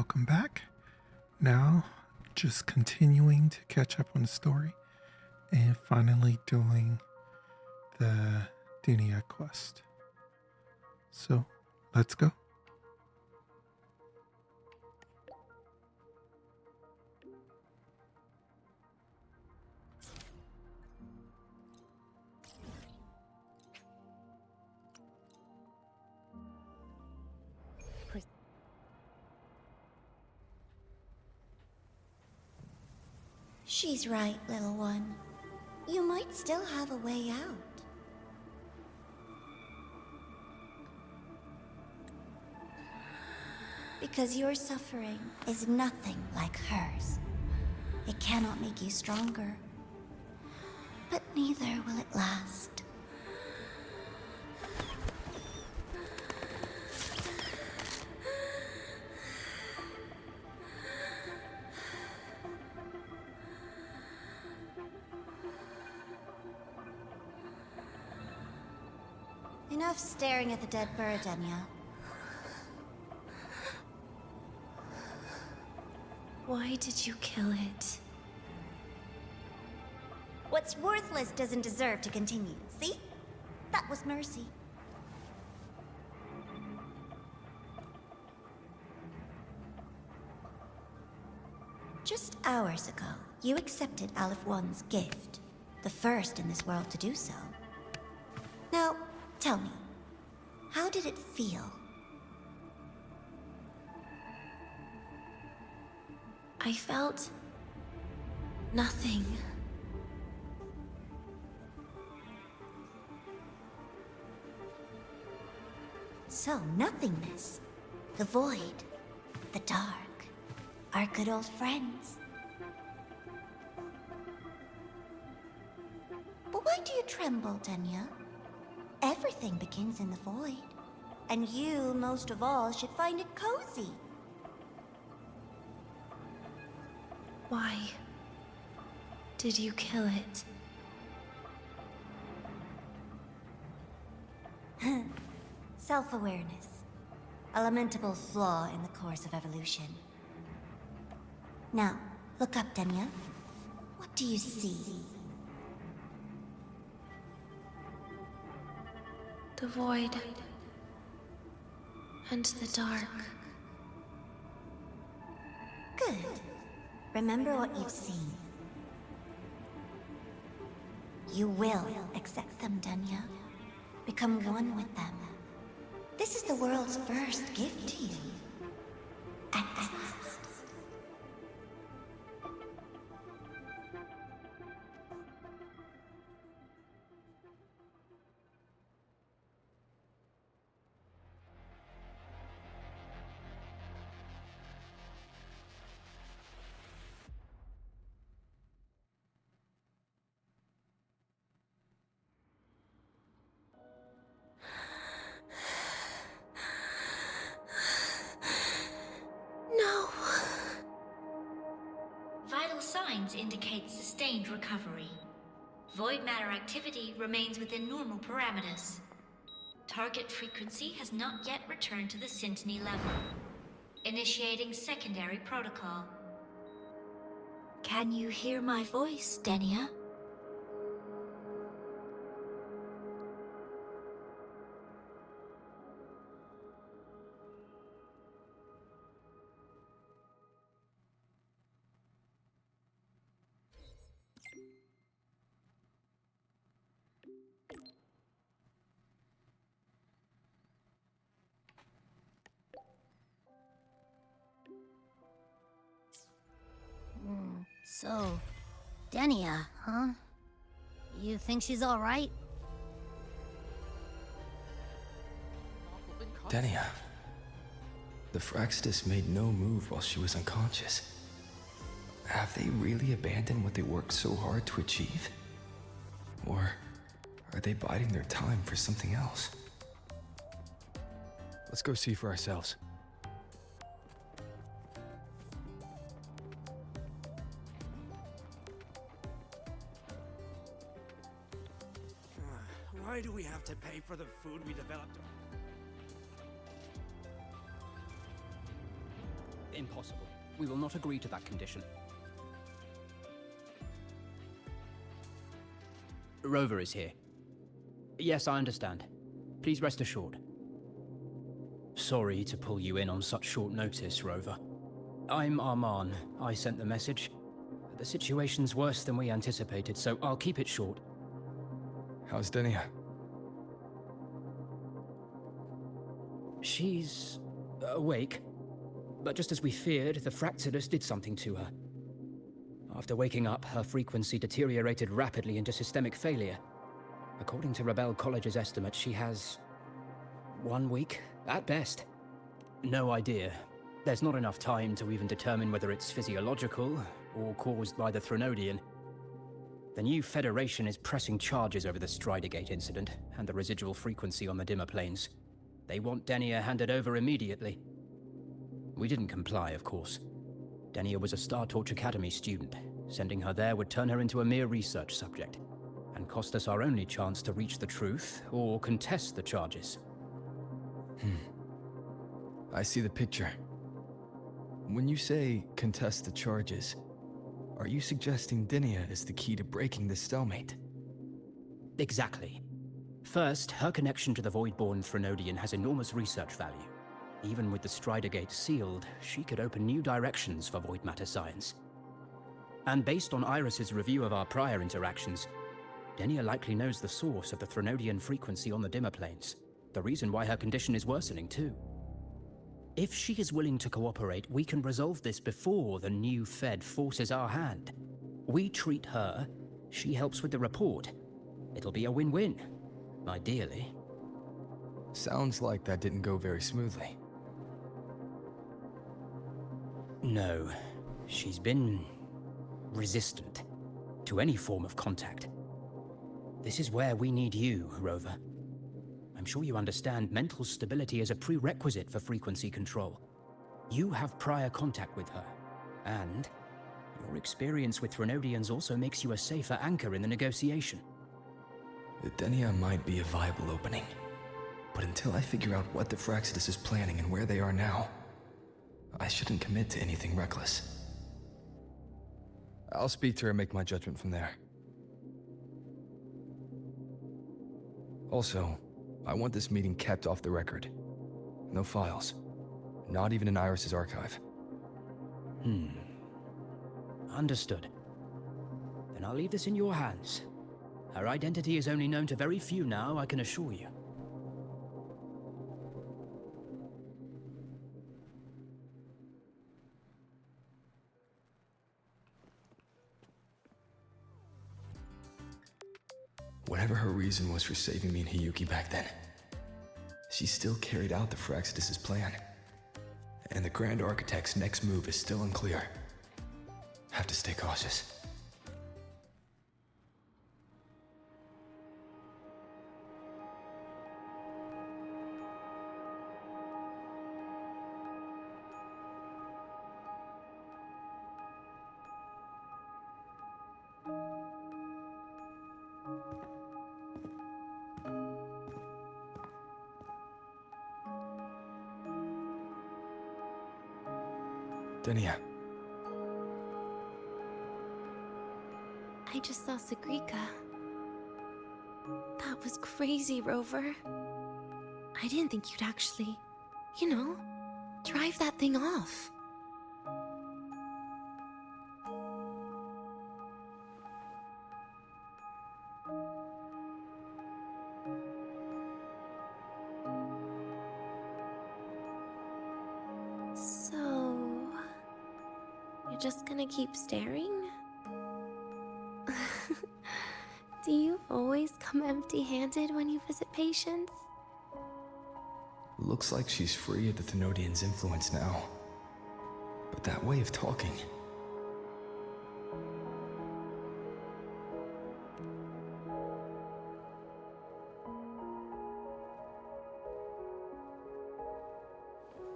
welcome back. Now, just continuing to catch up on the story and finally doing the Dunia quest. So, let's go. She's right, little one. You might still have a way out. Because your suffering is nothing like hers. It cannot make you stronger. But neither will it last. Enough staring at the dead bird, Denya. Why did you kill it? What's worthless doesn't deserve to continue. See? That was mercy. Just hours ago, you accepted Aleph One's gift. The first in this world to do so. Now, tell me, how did it feel? I felt nothing. So, nothingness, the void, the dark, our good old friends. But why do you tremble, Denya? Everything begins in the void. And you, most of all, should find it cozy. Why did you kill it? Self-awareness. A lamentable flaw in the course of evolution. Now, look up, Denya. What do you see? The void and the dark. Good. Remember what you've seen. You will accept them, Denya. Become one with them. This is the world's first gift to you. At last. No. Vital signs indicate sustained recovery. Void matter activity remains within normal parameters. Target frequency has not yet returned to the syntony level. Initiating secondary protocol. Can you hear my voice, Denya? So, Denia, huh? You think she's alright? Denia. The Fraxidus made no move while she was unconscious. Have they really abandoned what they worked so hard to achieve? Or are they biding their time for something else? Let's go see for ourselves. Why do we have to pay for the food we developed? Impossible. We will not agree to that condition. Rover is here. Yes, I understand. Please rest assured. Sorry to pull you in on such short notice, Rover. I'm Arman. I sent the message. The situation's worse than we anticipated, so I'll keep it short. How's Denia? She's awake. But just as we feared, the Fractidus did something to her. After waking up, her frequency deteriorated rapidly into systemic failure. According to Rebel College's estimate, she has 1 week, at best. No idea. There's not enough time to even determine whether it's physiological or caused by the Threnodian. The new Federation is pressing charges over the Stridergate incident and the residual frequency on the dimmer planes. They want Denia handed over immediately. We didn't comply, of course. Denia was a Star Torch Academy student. Sending her there would turn her into a mere research subject, and cost us our only chance to reach the truth or contest the charges. I see the picture. When you say contest the charges, are you suggesting Denia is the key to breaking this stalemate? Exactly. First, her connection to the Voidborn Threnodian has enormous research value. Even with the Stridergate sealed, she could open new directions for void matter science. And based on Iris's review of our prior interactions, Denia likely knows the source of the Threnodian frequency on the dimmer planes. The reason why her condition is worsening, too. If she is willing to cooperate, we can resolve this before the new Fed forces our hand. We treat her, she helps with the report. It'll be a win-win, ideally. Sounds like that didn't go very smoothly. No, she's been resistant to any form of contact. This is where we need you, Rover. I'm sure you understand mental stability is a prerequisite for frequency control. You have prior contact with her, and your experience with Threnodians also makes you a safer anchor in the negotiation. Denia might be a viable opening, but until I figure out what the Fractidus is planning and where they are now, I shouldn't commit to anything reckless. I'll speak to her and make my judgment from there. Also, I want this meeting kept off the record. No files. Not even in Iris's archive. Understood. Then I'll leave this in your hands. Her identity is only known to very few now, I can assure you. Whatever her reason was for saving me and Hiyuki back then, she still carried out the Fractidus' plan. And the Grand Architect's next move is still unclear. Have to stay cautious. Denia. I just saw Sagrika. That was crazy, Rover. I didn't think you'd actually, drive that thing off. So, you're just gonna keep staring? Do you always come empty-handed when you visit patients? Looks like she's free of the Thenodian's influence now. But that way of talking...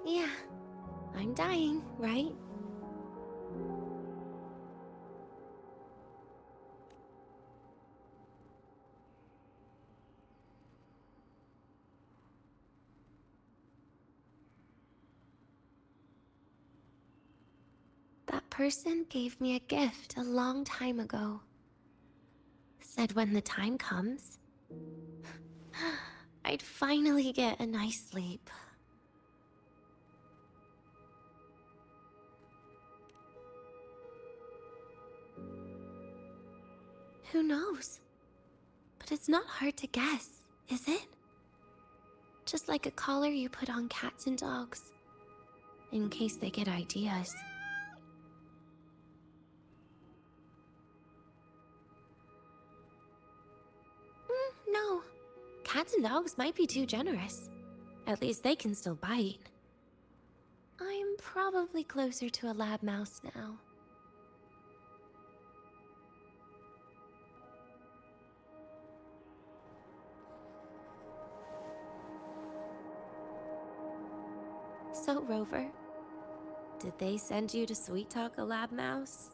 Yeah, I'm dying, right? person gave me a gift a long time ago. Said when the time comes, I'd finally get a nice sleep. Who knows? But it's not hard to guess, is it? Just like a collar you put on cats and dogs, in case they get ideas. No. Cats and dogs might be too generous. At least they can still bite. I'm probably closer to a lab mouse now. So, Rover, did they send you to sweet talk a lab mouse?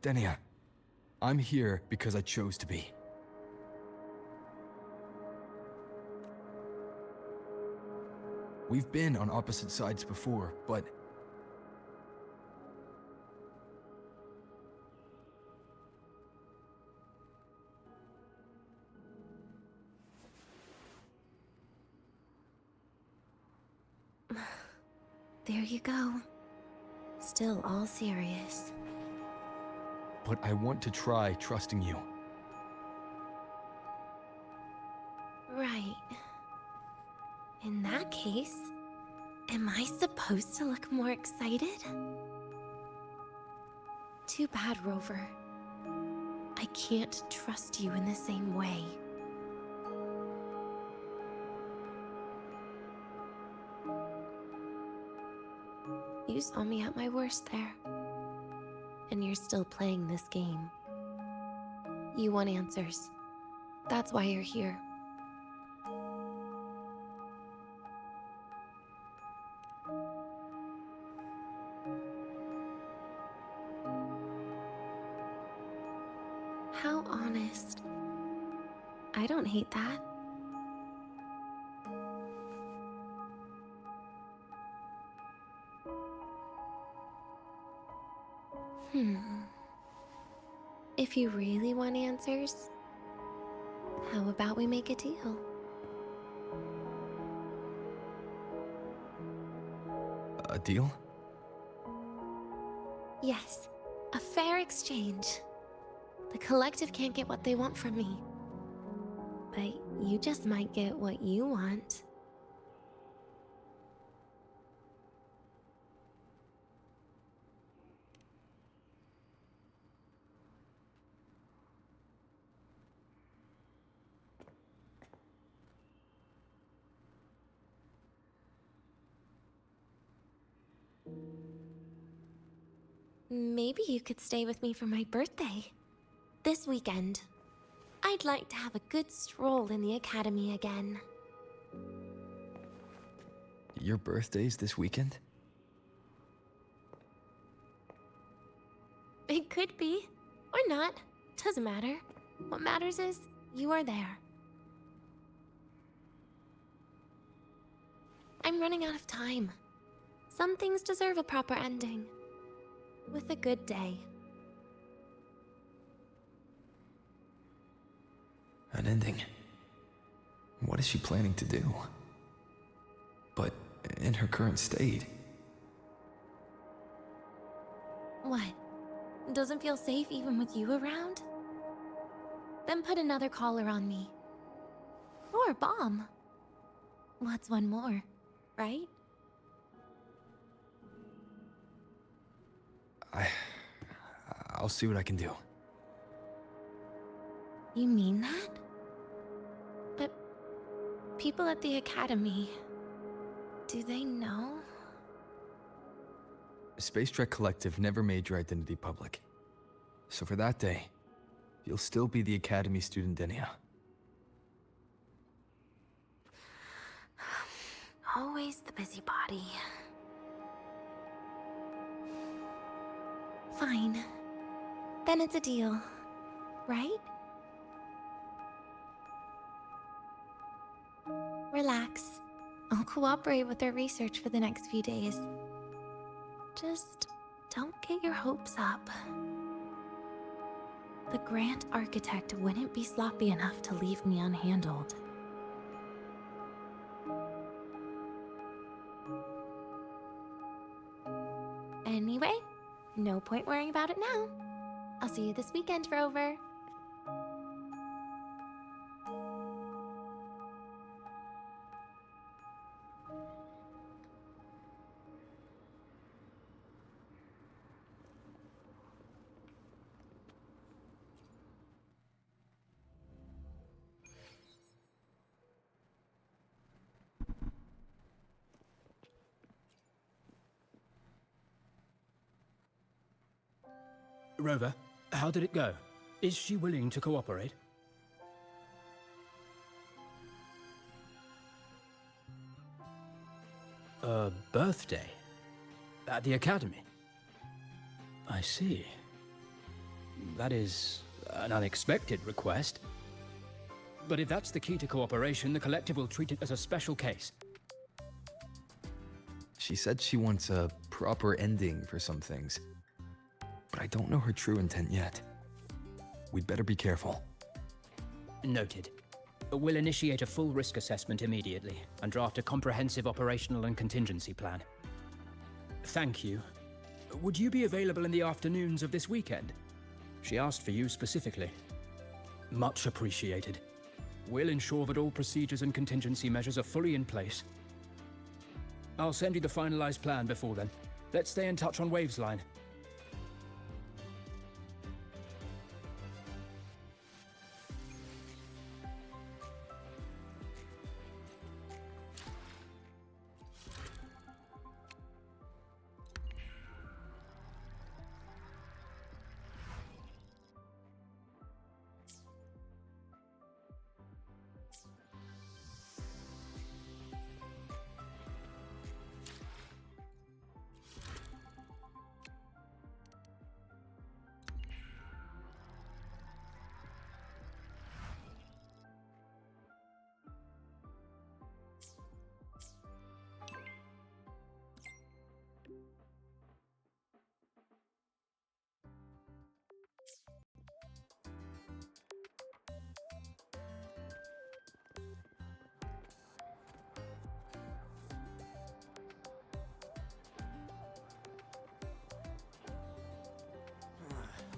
Denia, I'm here because I chose to be. We've been on opposite sides before, but... There you go. Still all serious. But I want to try trusting you. Right. In that case, am I supposed to look more excited? Too bad, Rover. I can't trust you in the same way. You saw me at my worst there. And you're still playing this game. You want answers. That's why you're here. How honest. I don't hate that. If you really want answers, how about we make a deal? A deal? Yes, a fair exchange. The collective can't get what they want from me. But you just might get what you want. Maybe you could stay with me for my birthday. This weekend. I'd like to have a good stroll in the academy again. Your birthday's this weekend? It could be, or not. Doesn't matter. What matters is you are there. I'm running out of time. Some things deserve a proper ending. With a good day. An ending? What is she planning to do? But in her current state... What? Doesn't feel safe even with you around? Then put another collar on me. Or a bomb. What's one more, right? I'll see what I can do. You mean that? But people at the academy, do they know? Space Trek Collective never made your identity public. So for that day, you'll still be the Academy student Denia. Always the busybody. Fine. Then it's a deal, right? Relax. I'll cooperate with their research for the next few days. Just don't get your hopes up. The Grand Architect wouldn't be sloppy enough to leave me unhandled. Anyway, no point worrying about it now. I'll see you this weekend, Rover. Rover, how did it go? Is she willing to cooperate? A birthday? At the academy? I see. That is an unexpected request. But if that's the key to cooperation, the Collective will treat it as a special case. She said she wants a proper ending for some things. But I don't know her true intent yet. We'd better be careful. Noted. We'll initiate a full risk assessment immediately and draft a comprehensive operational and contingency plan. Thank you. Would you be available in the afternoons of this weekend? She asked for you specifically. Much appreciated. We'll ensure that all procedures and contingency measures are fully in place. I'll send you the finalized plan before then. Let's stay in touch on Waves Line.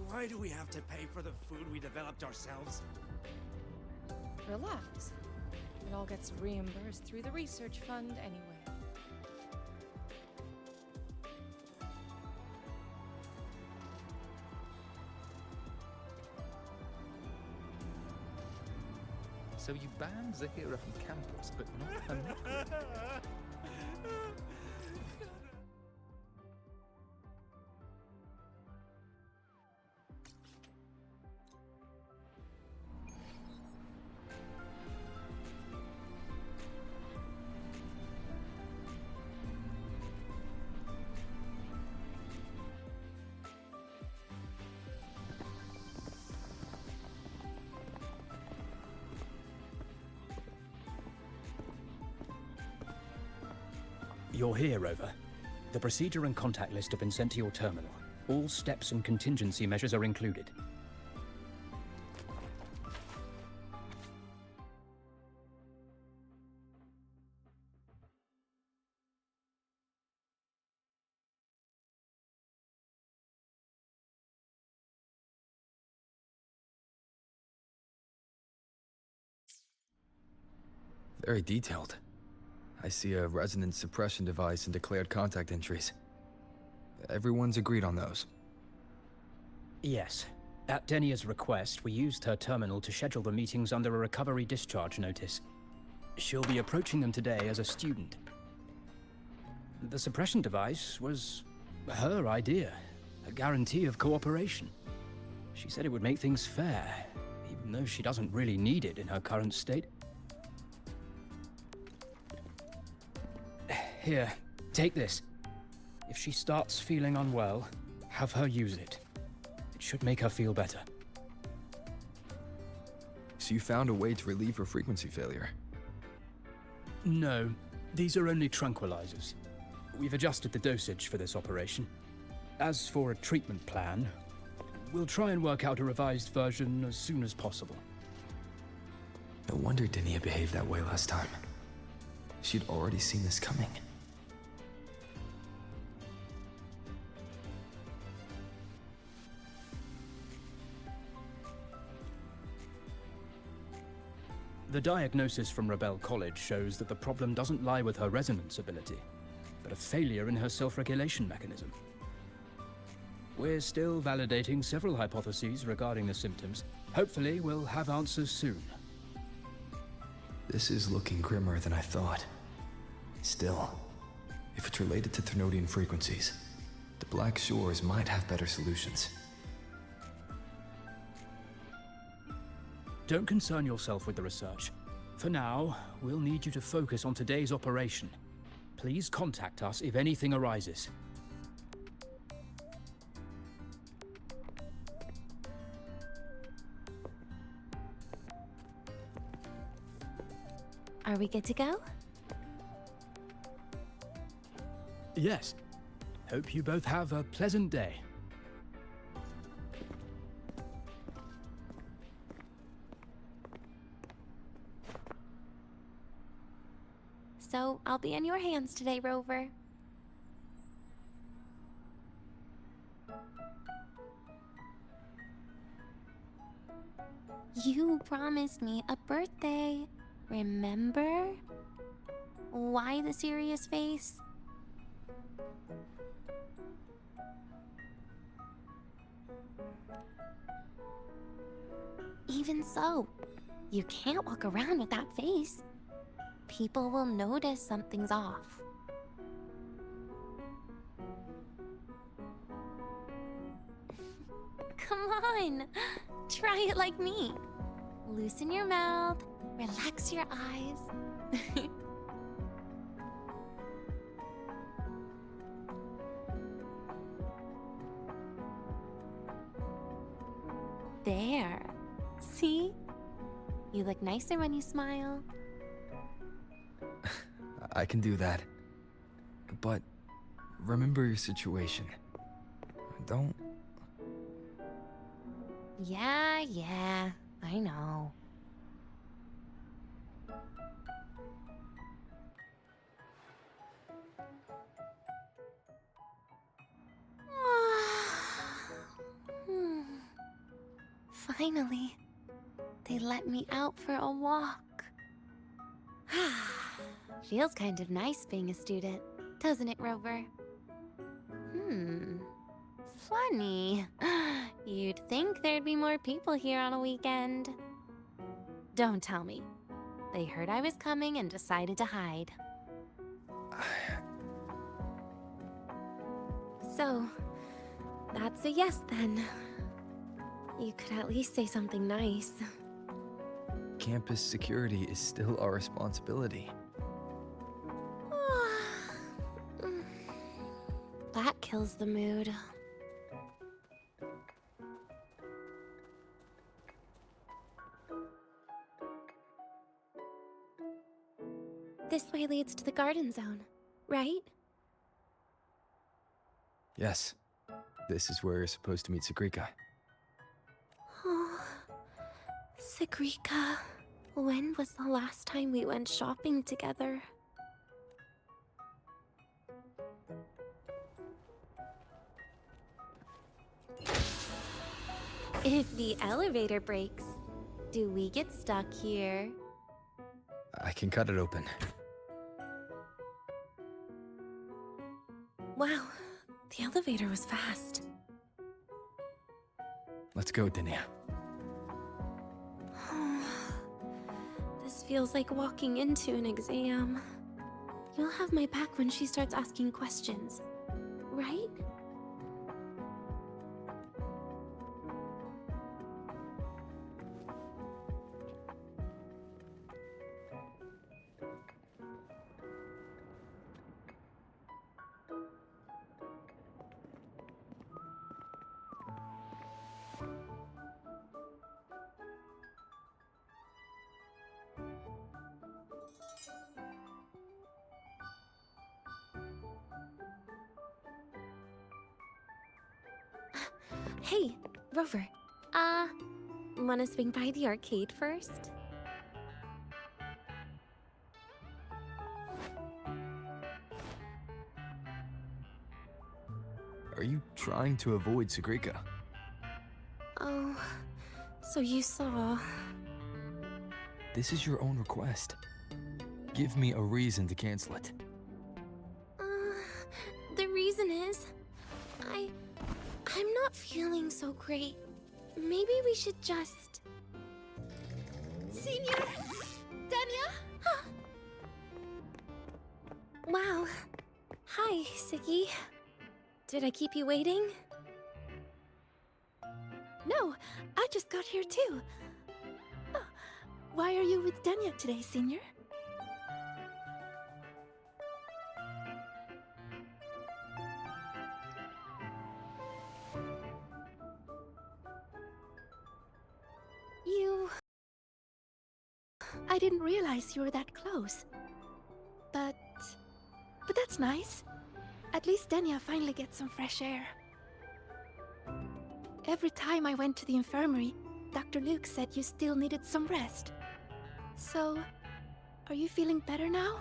Why do we have to pay for the food we developed ourselves? Relax. It all gets reimbursed through the research fund anyway. So you banned Zahira from campus, but not her network? You're here, Rover. The procedure and contact list have been sent to your terminal. All steps and contingency measures are included. Very detailed. I see a resonance suppression device and declared contact entries. Everyone's agreed on those. Yes. At Denia's request, we used her terminal to schedule the meetings under a recovery discharge notice. She'll be approaching them today as a student. The suppression device was her idea, a guarantee of cooperation. She said it would make things fair, even though she doesn't really need it in her current state. Here, take this. If she starts feeling unwell, have her use it. It should make her feel better. So you found a way to relieve her frequency failure? No, these are only tranquilizers. We've adjusted the dosage for this operation. As for a treatment plan, we'll try and work out a revised version as soon as possible. No wonder Dinia behaved that way last time. She'd already seen this coming. The diagnosis from Rebel College shows that the problem doesn't lie with her resonance ability, but a failure in her self-regulation mechanism. We're still validating several hypotheses regarding the symptoms. Hopefully, we'll have answers soon. This is looking grimmer than I thought. Still, if it's related to Thernoidian frequencies, the Black Shores might have better solutions. Don't concern yourself with the research. For now, we'll need you to focus on today's operation. Please contact us if anything arises. Are we good to go? Yes. Hope you both have a pleasant day. So, I'll be in your hands today, Rover. You promised me a birthday, remember? Why the serious face? Even so, you can't walk around with that face. People will notice something's off. Come on, try it like me. Loosen your mouth, relax your eyes. There. See? You look nicer when you smile. I can do that. But remember your situation. Don't... Yeah, I know. Finally, they let me out for a walk. Feels kind of nice being a student, doesn't it, Rover? Funny. You'd think there'd be more people here on a weekend. Don't tell me. They heard I was coming and decided to hide. So, that's a yes then. You could at least say something nice. Campus security is still our responsibility. That kills the mood. This way leads to the garden zone, right? Yes. This is where you're supposed to meet Sagrika. Oh, Sagrika. When was the last time we went shopping together? If the elevator breaks, do we get stuck here? I can cut it open. Wow, the elevator was fast. Let's go, Dinia. This feels like walking into an exam. You'll have my back when she starts asking questions, right? Hey, Rover. Wanna swing by the arcade first? Are you trying to avoid Sagrika? Oh, so you saw... This is your own request. Give me a reason to cancel it. The reason is... I'm not feeling so great. Maybe we should just... Senior! Dania! Wow. Hi, Siggy. Did I keep you waiting? No, I just got here too. Oh, why are you with Dania today, Senior? I didn't realize you were that close. But that's nice. At least Dania finally gets some fresh air. Every time I went to the infirmary, Dr. Luke said you still needed some rest. So, are you feeling better now?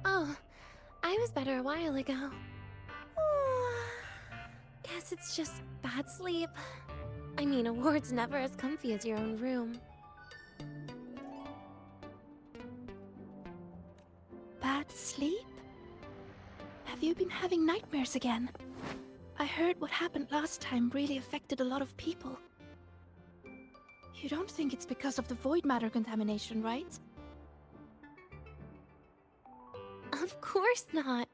Oh, I was better a while ago. Guess it's just bad sleep. I mean, a ward's never as comfy as your own room. Bad sleep? Have you been having nightmares again? I heard what happened last time really affected a lot of people. You don't think it's because of the void matter contamination, right? Of course not.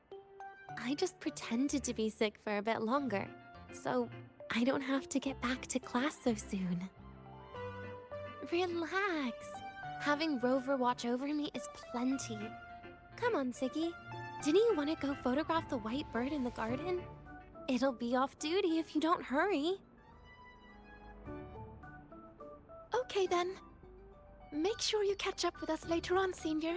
I just pretended to be sick for a bit longer, so I don't have to get back to class so soon. Relax. Having Rover watch over me is plenty. Come on, Siggy. Didn't you want to go photograph the white bird in the garden? It'll be off duty if you don't hurry. Okay then. Make sure you catch up with us later on, Senior.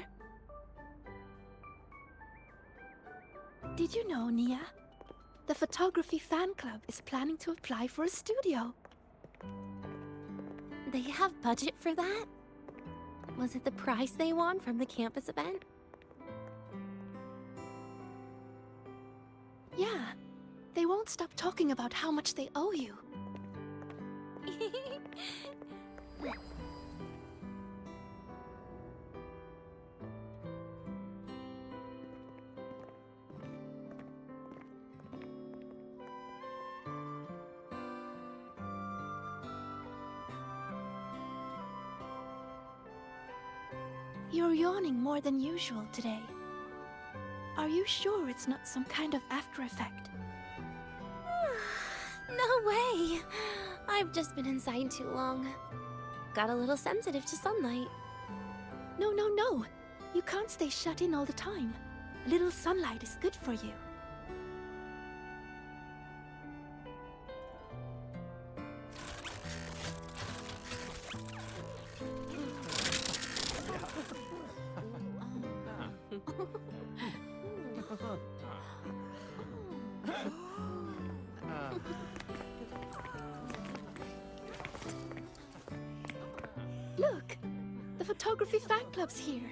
Did you know, Nia? The photography fan club is planning to apply for a studio. They have budget for that? Was it the prize they won from the campus event? Yeah. They won't stop talking about how much they owe you. You're yawning more than usual today. Are you sure it's not some kind of after effect? No way! I've just been inside too long. Got a little sensitive to sunlight. No, no, no! You can't stay shut in all the time. A little sunlight is good for you. Look! The photography fan club's here.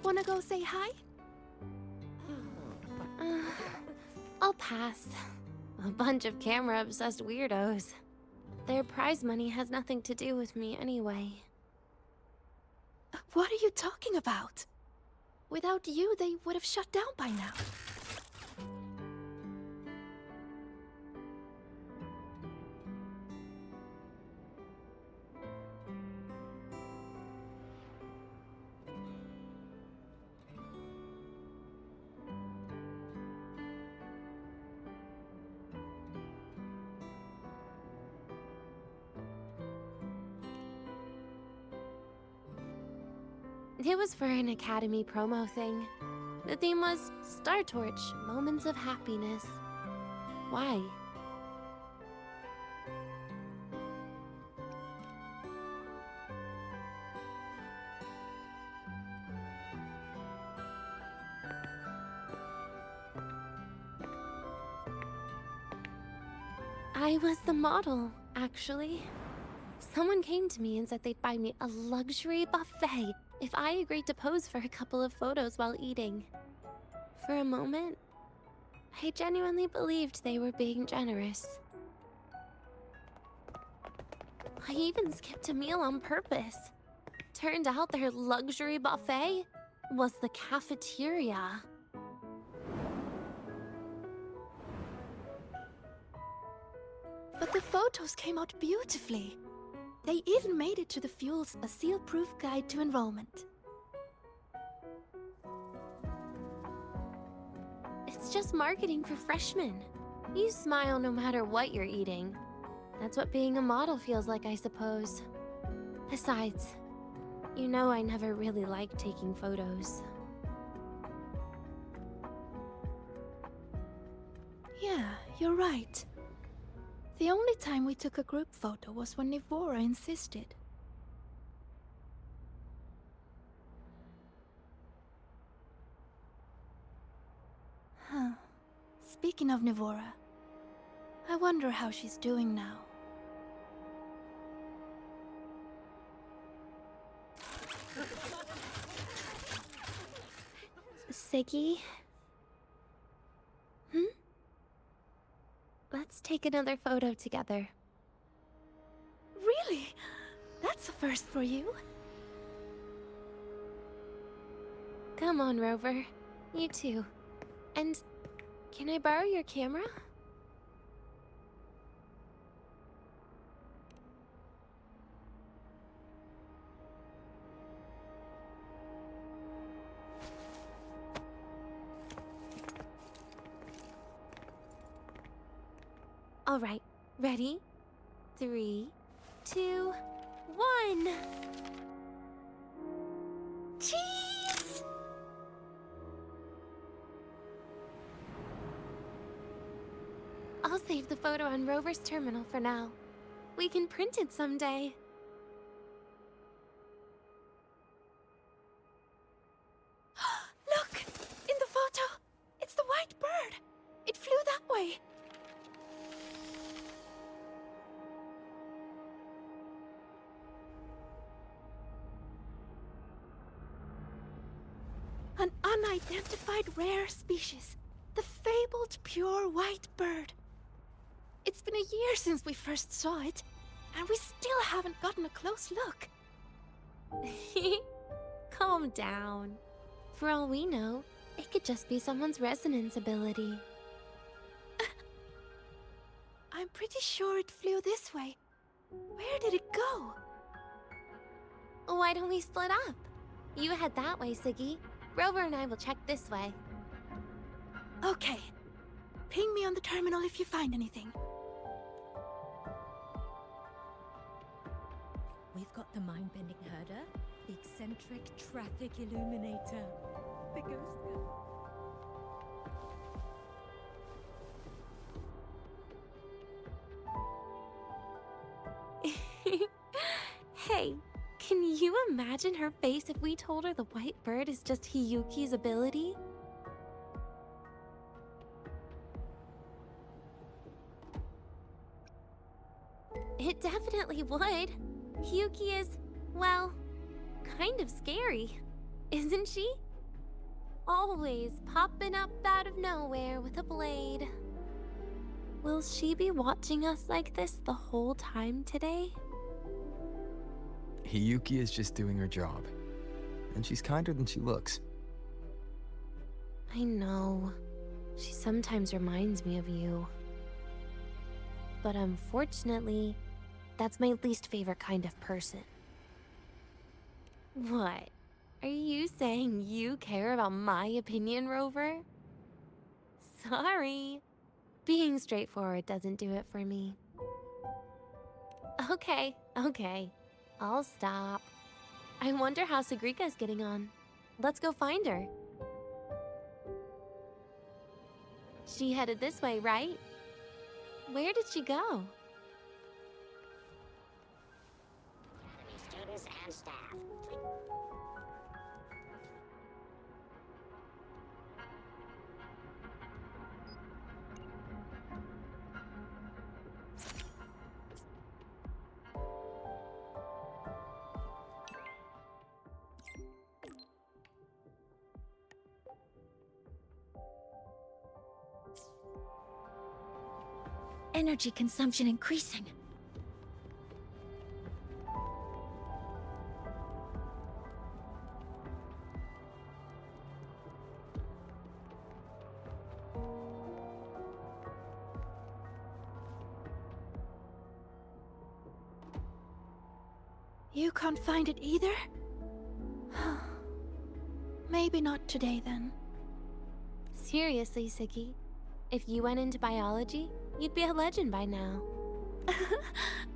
Wanna go say hi? I'll pass. A bunch of camera-obsessed weirdos. Their prize money has nothing to do with me anyway. What are you talking about? Without you, they would have shut down by now. It was for an academy promo thing. The theme was Star Torch, Moments of Happiness. Why? I was the model, actually. Someone came to me and said they'd buy me a luxury buffet if I agreed to pose for a couple of photos while eating. For a moment, I genuinely believed they were being generous. I even skipped a meal on purpose. Turned out their luxury buffet was the cafeteria. But the photos came out beautifully. They even made it to the Fuel's A Seal-Proof Guide to Enrollment. It's just marketing for freshmen. You smile no matter what you're eating. That's what being a model feels like, I suppose. Besides, you know I never really liked taking photos. Yeah, you're right. The only time we took a group photo was when Nivora insisted. Huh. Speaking of Nivora, I wonder how she's doing now. Siggy? Let's take another photo together. Really? That's a first for you. Come on, Rover. You too. And can I borrow your camera? All right, ready? 3, 2, 1. Cheese! I'll save the photo on Rover's terminal for now. We can print it someday. Look! In the photo! It's the white bird! It flew that way! An unidentified rare species. The fabled pure white bird. It's been a year since we first saw it, and we still haven't gotten a close look. Calm down. For all we know, it could just be someone's resonance ability. I'm pretty sure it flew this way. Where did it go? Why don't we split up? You head that way, Siggy. Rover and I will check this way. Okay. Ping me on the terminal if you find anything. We've got the mind-bending herder, the eccentric traffic illuminator, the ghost girl. Hey, can you imagine her face if we told her the white bird is just Hiyuki's ability? It definitely would. Hiyuki is, well, kind of scary, isn't she? Always popping up out of nowhere with a blade. Will she be watching us like this the whole time today? Hiyuki is just doing her job. And she's kinder than she looks. I know. She sometimes reminds me of you. But unfortunately, that's my least favorite kind of person. What? Are you saying you care about my opinion, Rover? Sorry. Being straightforward doesn't do it for me. Okay. I'll stop. I wonder how Sagrika's getting on. Let's go find her. She headed this way, right? Where did she go? Students and staff. energy consumption increasing. You can't find it either? Maybe not today then. Seriously, Siki. If you went into biology, you'd be a legend by now.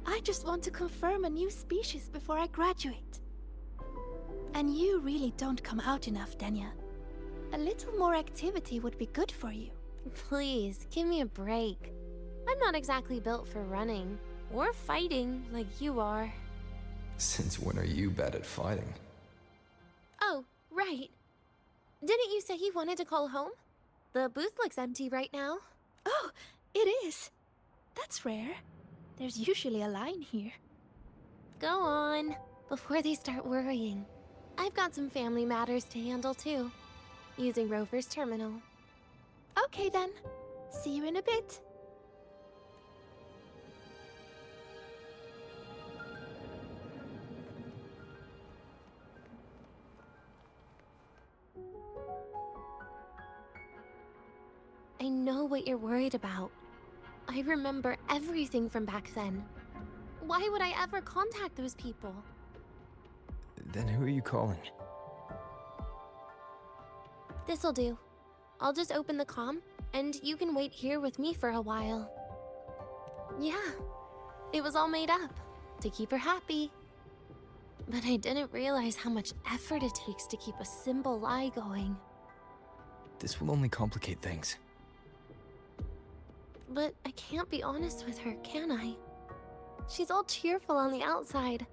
I just want to confirm a new species before I graduate. And you really don't come out enough, Denya. A little more activity would be good for you. Please, give me a break. I'm not exactly built for running or fighting like you are. Since when are you bad at fighting? Oh, right. Didn't you say you wanted to call home? The booth looks empty right now. Oh, it is. That's rare. There's usually a line here. Go on, before they start worrying. I've got some family matters to handle too, using Rover's terminal. Okay then. See you in a bit. I know what you're worried about. I remember everything from back then. Why would I ever contact those people? Then who are you calling? This'll do. I'll just open the comm, and you can wait here with me for a while. Yeah, it was all made up, to keep her happy. But I didn't realize how much effort it takes to keep a simple lie going. This will only complicate things. But I can't be honest with her, can I? She's all cheerful on the outside,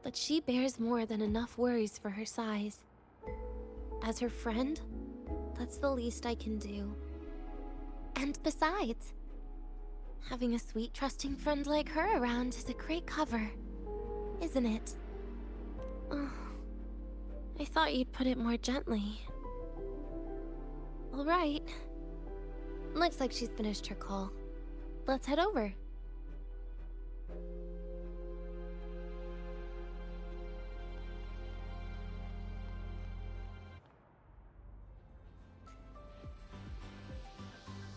but she bears more than enough worries for her size. As her friend, that's the least I can do. And besides, having a sweet, trusting friend like her around is a great cover, isn't it? Oh, I thought you'd put it more gently. All right. Looks like she's finished her call. Let's head over.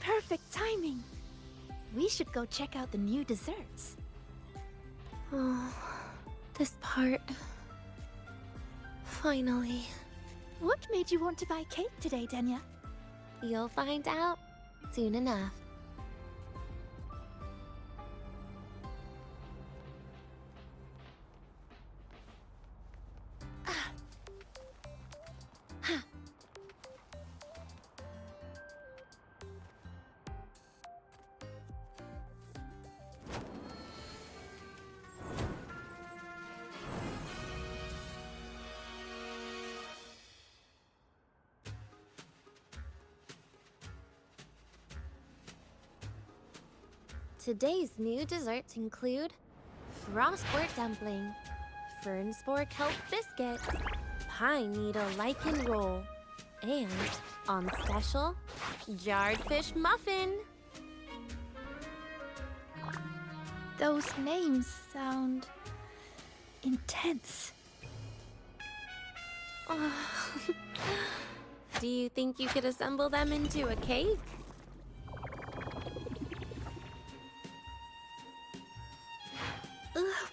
Perfect timing. We should go check out the new desserts. Oh, this part. Finally. What made you want to buy cake today, Denya? You'll find out soon enough. Today's new desserts include frostwork dumpling, fern spore kelp biscuit, pine needle lichen roll, and, on special, jarred fish muffin. Those names sound intense. Do you think you could assemble them into a cake?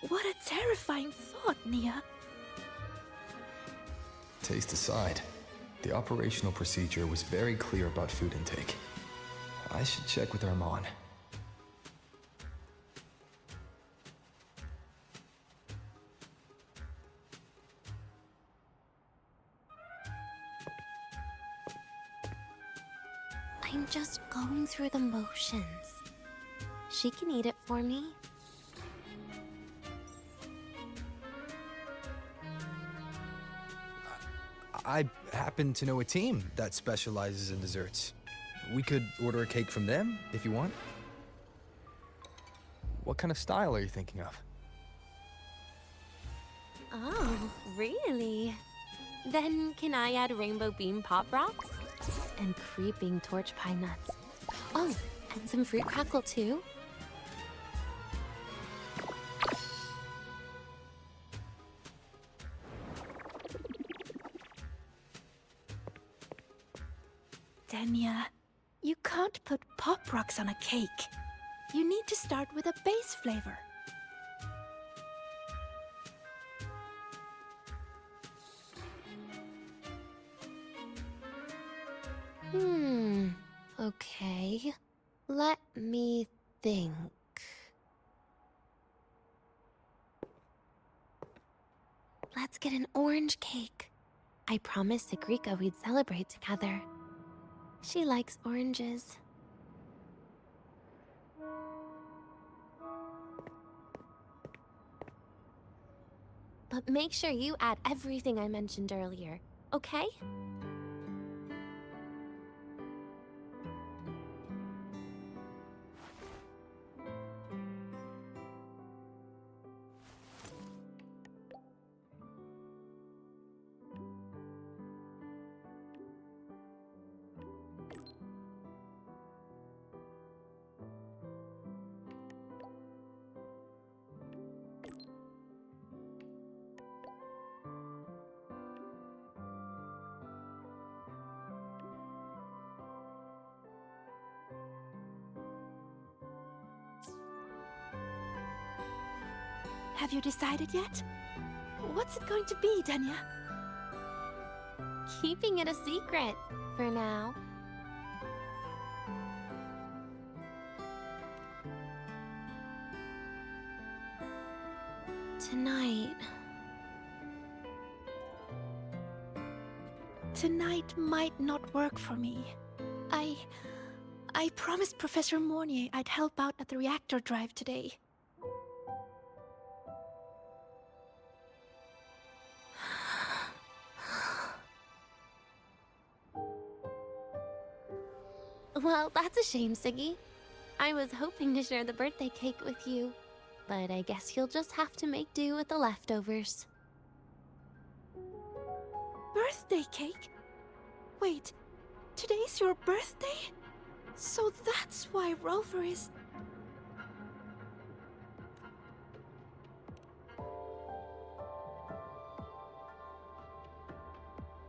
What a terrifying thought, Nia. Taste aside, the operational procedure was very clear about food intake. I should check with Armand. I'm just going through the motions. She can eat it for me. I happen to know a team that specializes in desserts. We could order a cake from them if you want. What kind of style are you thinking of? Oh, really? Then can I add rainbow bean pop rocks? And creeping torch pine nuts. Oh, and some fruit crackle too? Denya, you can't put pop rocks on a cake. You need to start with a base flavor. Okay. Let me think. Let's get an orange cake. I promised Sigrika we'd celebrate together. She likes oranges. But make sure you add everything I mentioned earlier, okay? Have you decided yet? What's it going to be, Denya? Keeping it a secret for now. Tonight. Tonight might not work for me. I promised Professor Mornier I'd help out at the reactor drive today. Well, that's a shame, Siggy. I was hoping to share the birthday cake with you, but I guess you'll just have to make do with the leftovers. Birthday cake? Wait, today's your birthday? So that's why Rover is...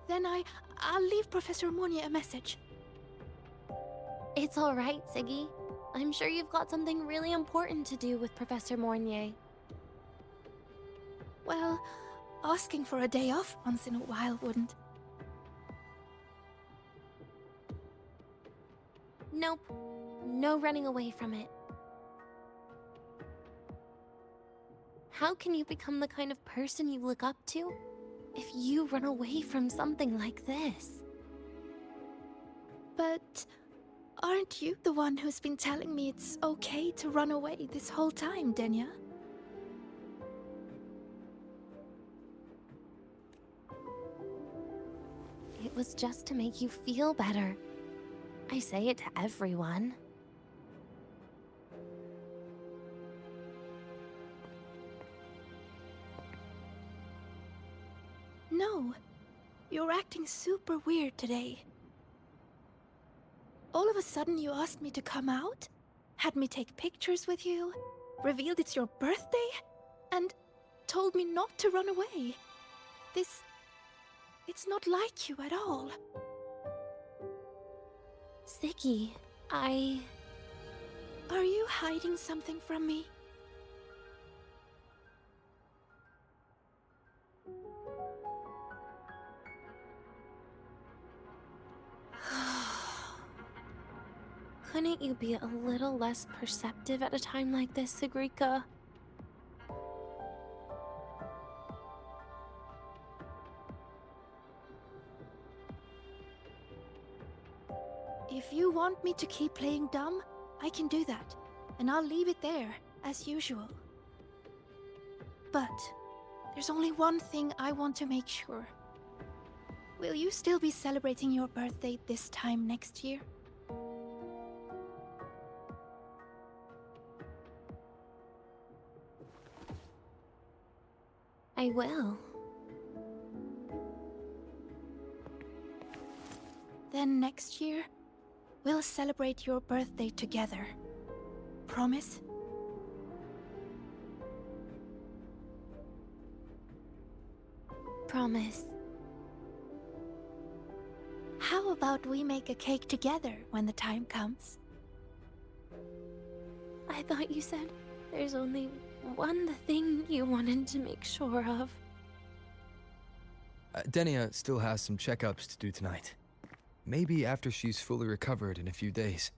Then I'll leave Professor Mornier a message. It's all right, Siggy. I'm sure you've got something really important to do with Professor Mornier. Well, asking for a day off once in a while wouldn't. Nope. No running away from it. How can you become the kind of person you look up to if you run away from something like this? But aren't you the one who's been telling me it's okay to run away this whole time, Denya? It was just to make you feel better. I say it to everyone. No, you're acting super weird today. All of a sudden you asked me to come out, had me take pictures with you, revealed it's your birthday, and told me not to run away. It's not like you at all. Siggy, Are you hiding something from me? Couldn't you be a little less perceptive at a time like this, Sigrika? If you want me to keep playing dumb, I can do that, and I'll leave it there, as usual. But there's only one thing I want to make sure. Will you still be celebrating your birthday this time next year? I will. Then next year, we'll celebrate your birthday together. Promise? Promise. How How about we make a cake together when the time comes? I thought you said there's only one thing you wanted to make sure of. Denia still has some checkups to do tonight. Maybe after she's fully recovered in a few days.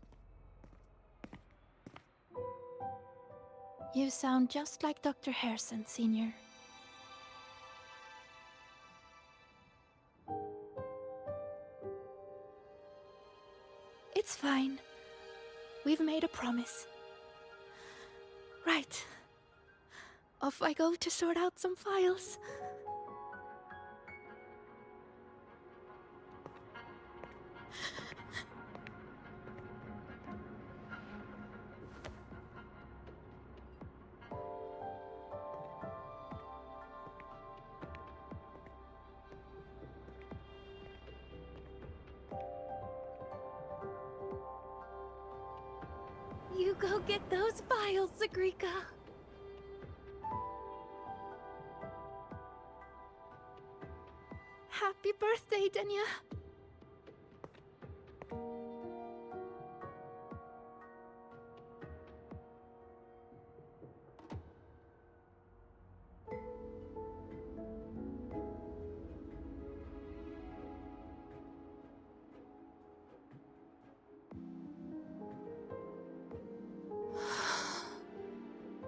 You sound just like Dr. Harrison, Senior. It's fine. We've made a promise. Right. Off I go to sort out some files. You go get those files, Sagrika. Happy birthday, Denia.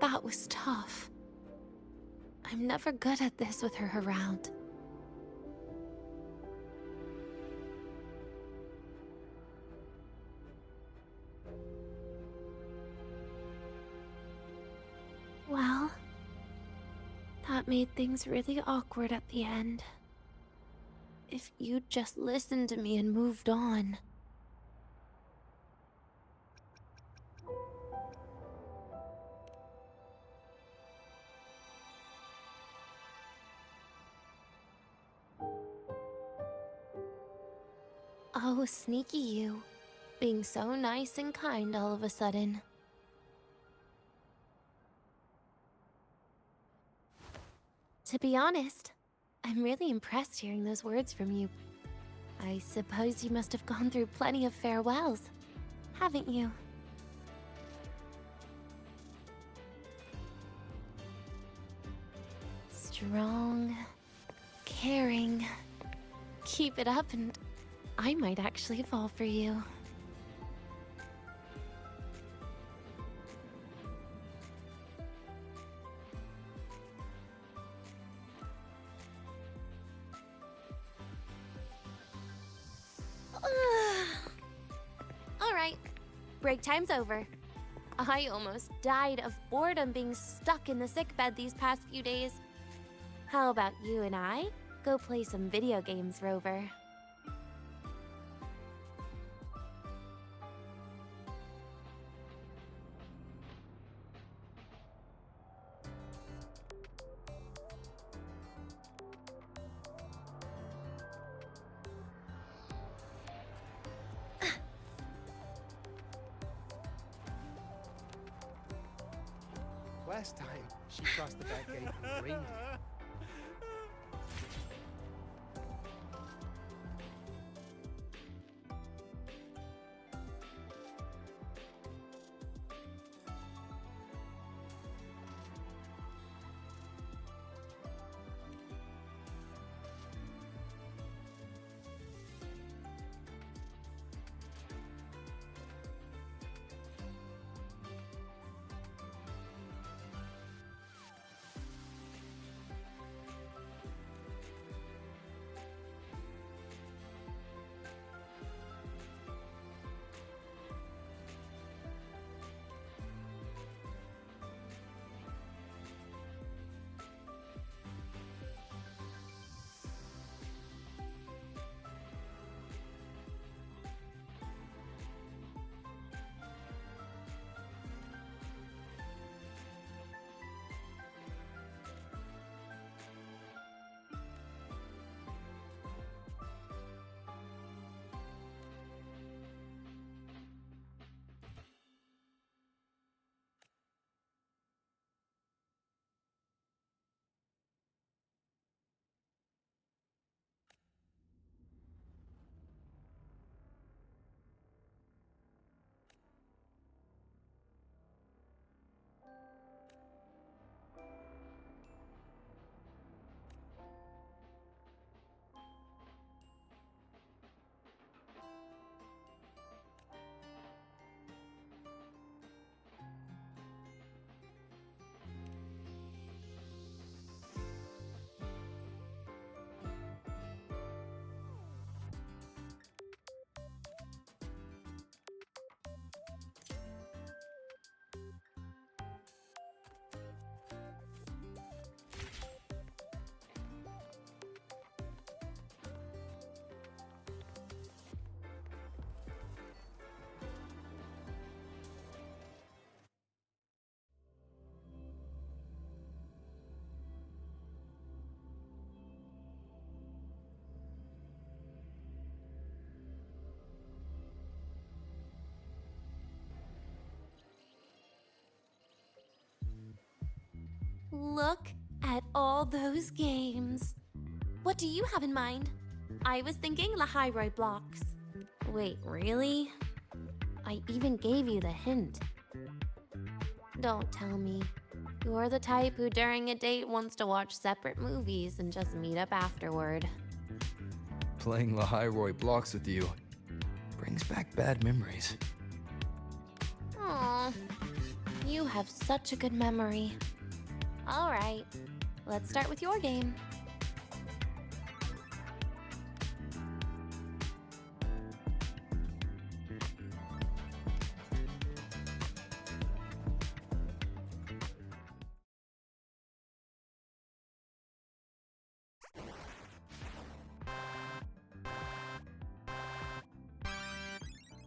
That was tough. I'm never good at this with her around. Well, that made things really awkward at the end. If you'd just listened to me and moved on. Oh, sneaky you. Being so nice and kind all of a sudden. To be honest, I'm really impressed hearing those words from you. I suppose you must have gone through plenty of farewells, haven't you? Strong, caring. Keep it up and I might actually fall for you. Alright, break time's over. I almost died of boredom being stuck in the sickbed these past few days. How about you and I go play some video games, Rover? Last time, she crossed the back gate with reindeer. Look at all those games. What do you have in mind? I was thinking Lahiroi blocks. Wait, really? I even gave you the hint. Don't tell me. You're the type who during a date wants to watch separate movies and just meet up afterward. Playing Lahiroi blocks with you brings back bad memories. Aw, you have such a good memory. All right, let's start with your game.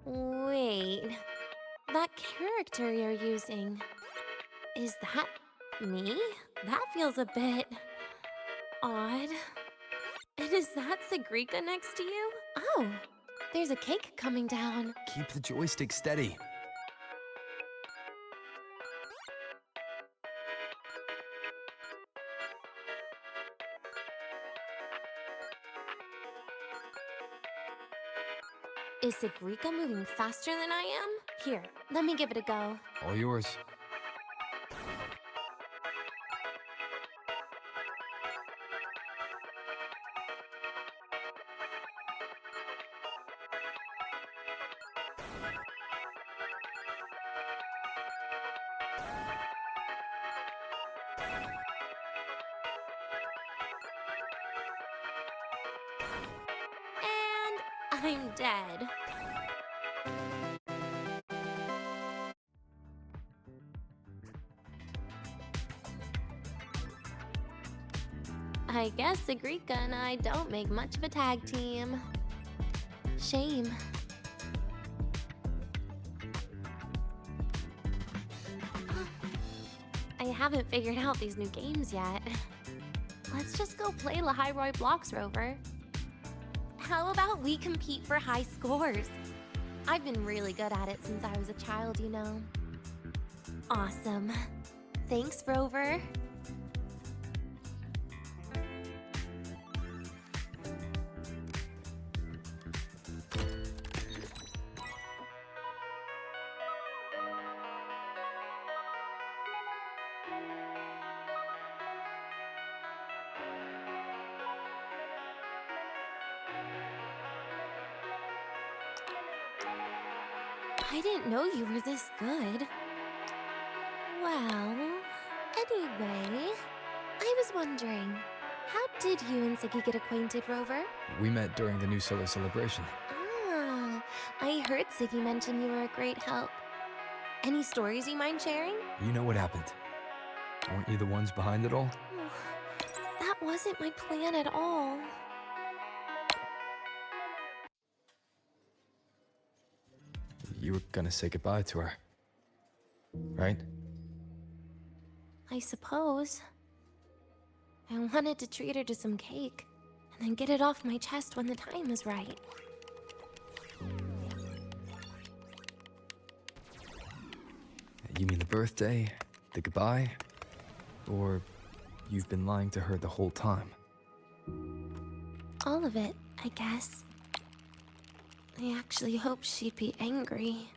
Wait, that character you're using, is that me? That feels a bit odd. And is that Sigrika next to you? Oh, there's a cake coming down. Keep the joystick steady. Is Sigrika moving faster than I am? Here, let me give it a go. All yours. And I'm dead. I guess Sigrika and I don't make much of a tag team. Shame. I haven't figured out these new games yet. Let's just go play Lahiroi blocks, Rover. How about we compete for high scores? I've been really good at it since I was a child, you know. Awesome. Thanks, Rover. I didn't know you were this good. Well, anyway, I was wondering, how did you and Siggy get acquainted, Rover? We met during the New Solar Celebration. Ah, I heard Siggy mention you were a great help. Any stories you mind sharing? You know what happened. Weren't you the ones behind it all? That wasn't my plan at all. You were gonna say goodbye to her, right? I suppose. I wanted to treat her to some cake, and then get it off my chest when the time is right. You mean the birthday, the goodbye, or you've been lying to her the whole time? All of it, I guess. I actually hoped she'd be angry.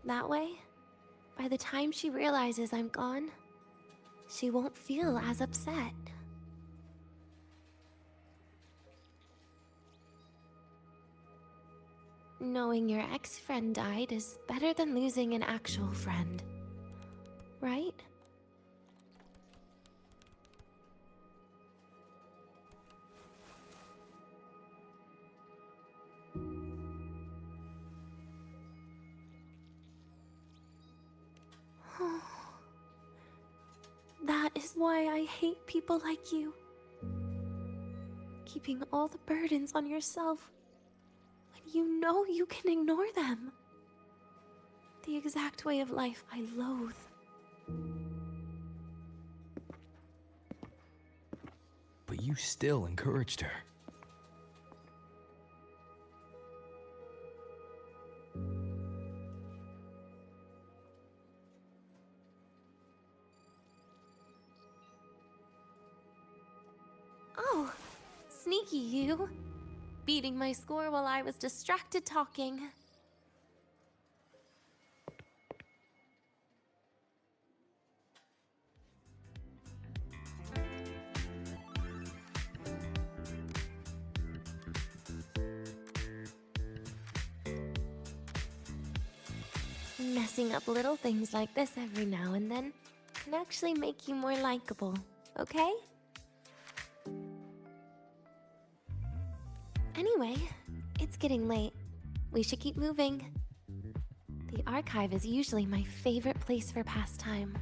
That way, by the time she realizes I'm gone, she won't feel as upset. Knowing your ex-friend died is better than losing an actual friend, right? That is why I hate people like you. Keeping all the burdens on yourself when you know you can ignore them. The exact way of life I loathe. But you still encouraged her. sneaky, you. Beating my score while I was distracted talking. Messing up little things like this every now and then can actually make you more likable, okay? Anyway, it's getting late. We should keep moving. The archive is usually my favorite place for pastime.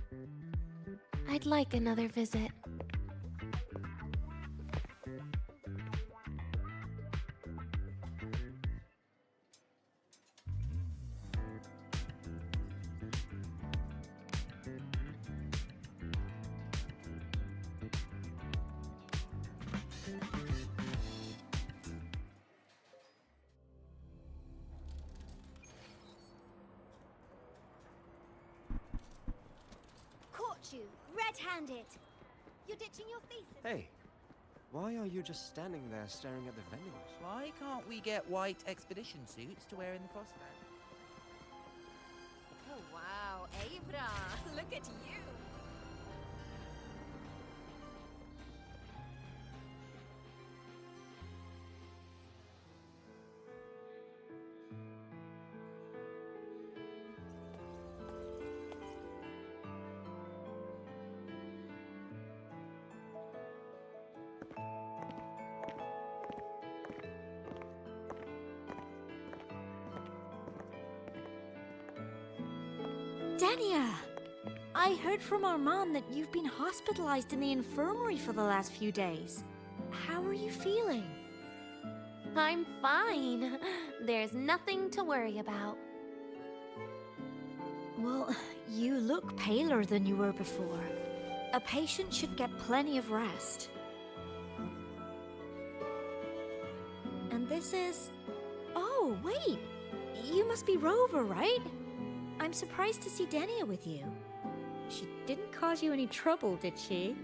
I'd like another visit. Caught you, red-handed. You're ditching your thesis. Hey, why are you just standing there staring at the vending machine? Why can't we get white expedition suits to wear in the Frostland? Oh wow, Abra, look at you. Dania! I heard from Armand that you've been hospitalized in the infirmary for the last few days. How are you feeling? I'm fine. There's nothing to worry about. Well, you look paler than you were before. A patient should get plenty of rest. And this is... Oh, wait! You must be Rover, right? I'm surprised to see Dania with you. She didn't cause you any trouble, did she?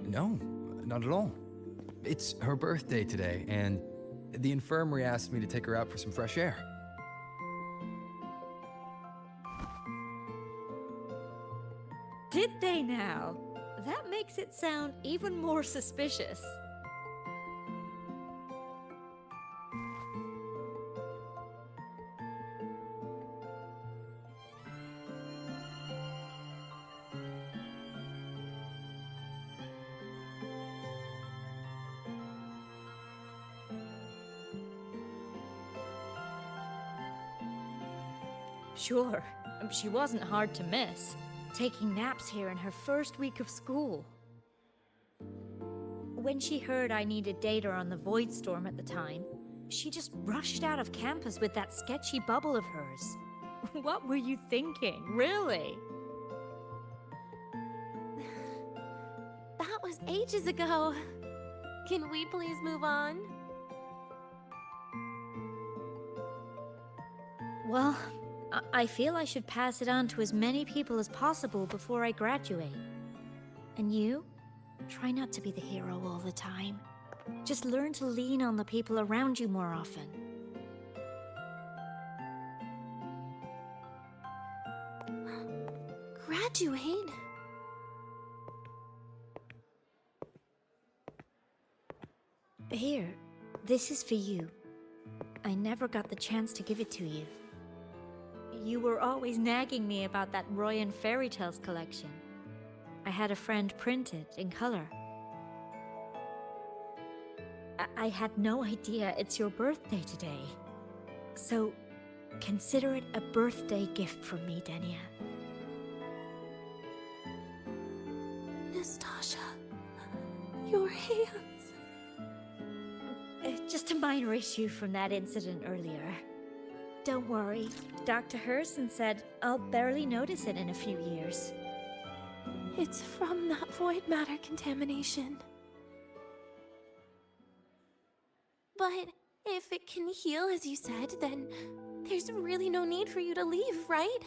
No, not at all. It's her birthday today, and the infirmary asked me to take her out for some fresh air. Did they now? That makes it sound even more suspicious. Sure, she wasn't hard to miss, taking naps here in her first week of school. When she heard I needed data on the Void Storm at the time, she just rushed out of campus with that sketchy bubble of hers. What were you thinking, really? That was ages ago. Can we please move on? Well, I feel I should pass it on to as many people as possible before I graduate. And you? Try not to be the hero all the time. Just learn to lean on the people around you more often. Graduate? Here, this is for you. I never got the chance to give it to you. You were always nagging me about that Roy and Fairy Tales collection. I had a friend print it in color. I had no idea it's your birthday today. So, consider it a birthday gift from me, Dania. Nastasia, your hands. Just a minor issue from that incident earlier. Don't worry, Dr. Herson said I'll barely notice it in a few years. It's from that void matter contamination. But if it can heal, as you said, then there's really no need for you to leave, right?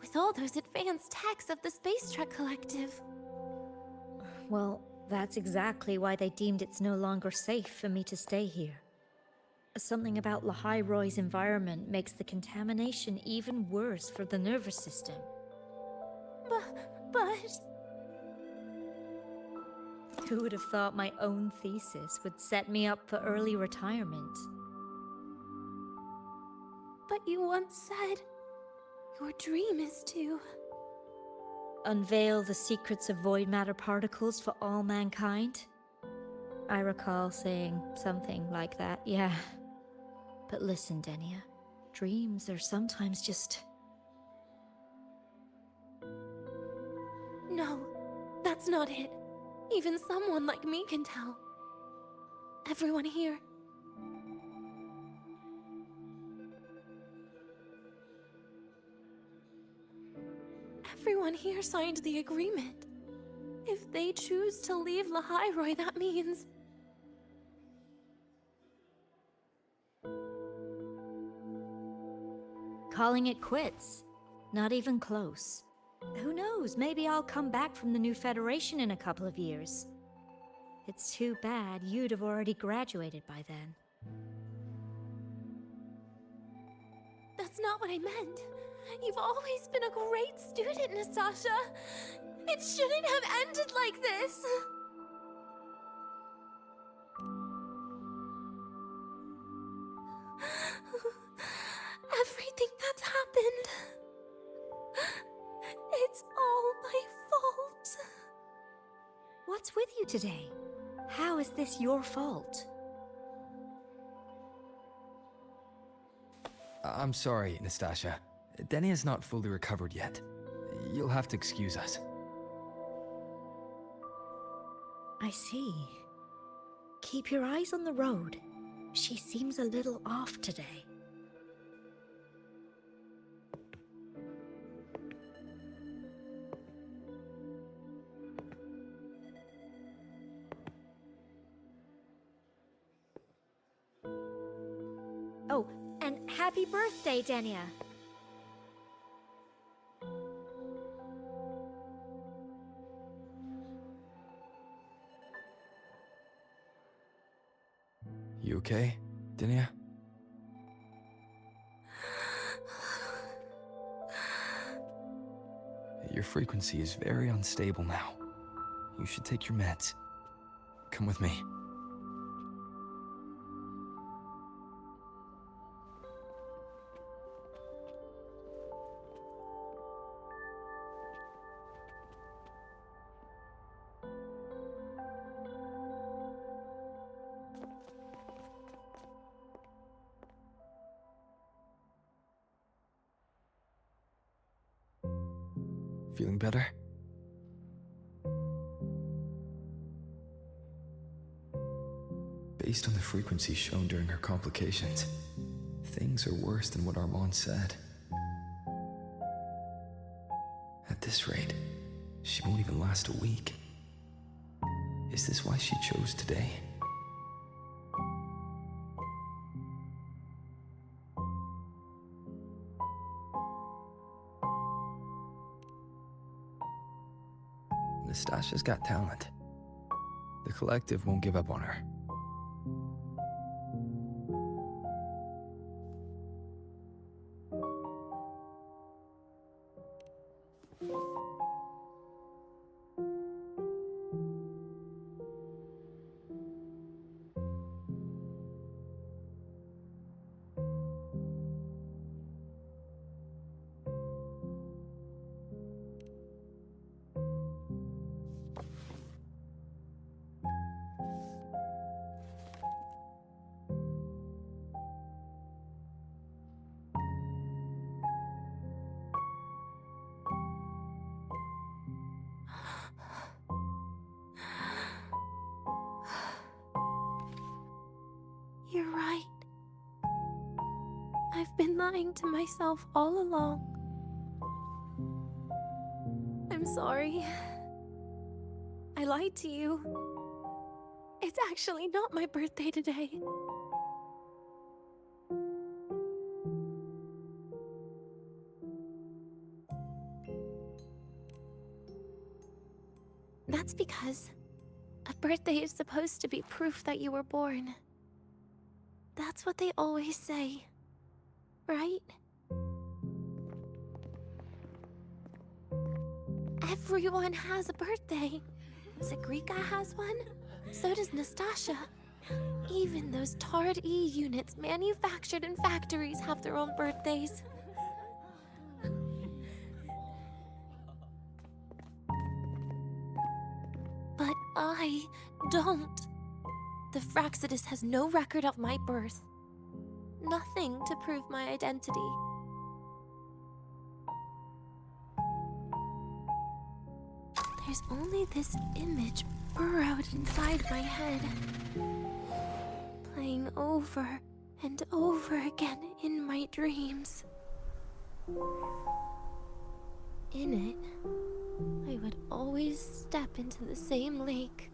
With all those advanced techs of the Space Trek Collective. well, that's exactly why they deemed it's no longer safe for me to stay here. Something about Lahai-Roy's environment makes the contamination even worse for the nervous system. But... Who would have thought my own thesis would set me up for early retirement? But you once said your dream is to... unveil the secrets of void matter particles for all mankind? I recall saying something like that, yeah. But listen, Denia, dreams are sometimes just... No, that's not it. Even someone like me can tell. Everyone here... Everyone here signed the agreement. If they choose to leave Lahai-Roy, that means... calling it quits. Not even close. Who knows, maybe I'll come back from the new Federation in a couple of years. It's too bad you'd have already graduated by then. That's not what I meant. You've always been a great student, Nastasha. It shouldn't have ended like this. Everything that's happened... it's all my fault. What's with you today? How is this your fault? I'm sorry, Nastasha. Denia's not fully recovered yet. You'll have to excuse us. I see. Keep your eyes on the road. She seems a little off today. Oh, and happy birthday, Denia. You okay, Denia? Your frequency is very unstable now. You should take your meds. Come with me. Feeling better? Based on the frequency shown during her complications, things are worse than what Armand said. At this rate, she won't even last a week. Is this why she chose today? Nastasha's got talent. The collective won't give up on her. You're right. I've been lying to myself all along. I'm sorry. I lied to you. It's actually not my birthday today. That's because a birthday is supposed to be proof that you were born. That's what they always say, right? Everyone has a birthday. Zagrika has one. So does Nastasha. Even those tarred E units manufactured in factories have their own birthdays. But I don't. The Fraxidus has no record of my birth. Nothing to prove my identity. There's only this image burrowed inside my head, playing over and over again in my dreams. In it, I would always step into the same lake.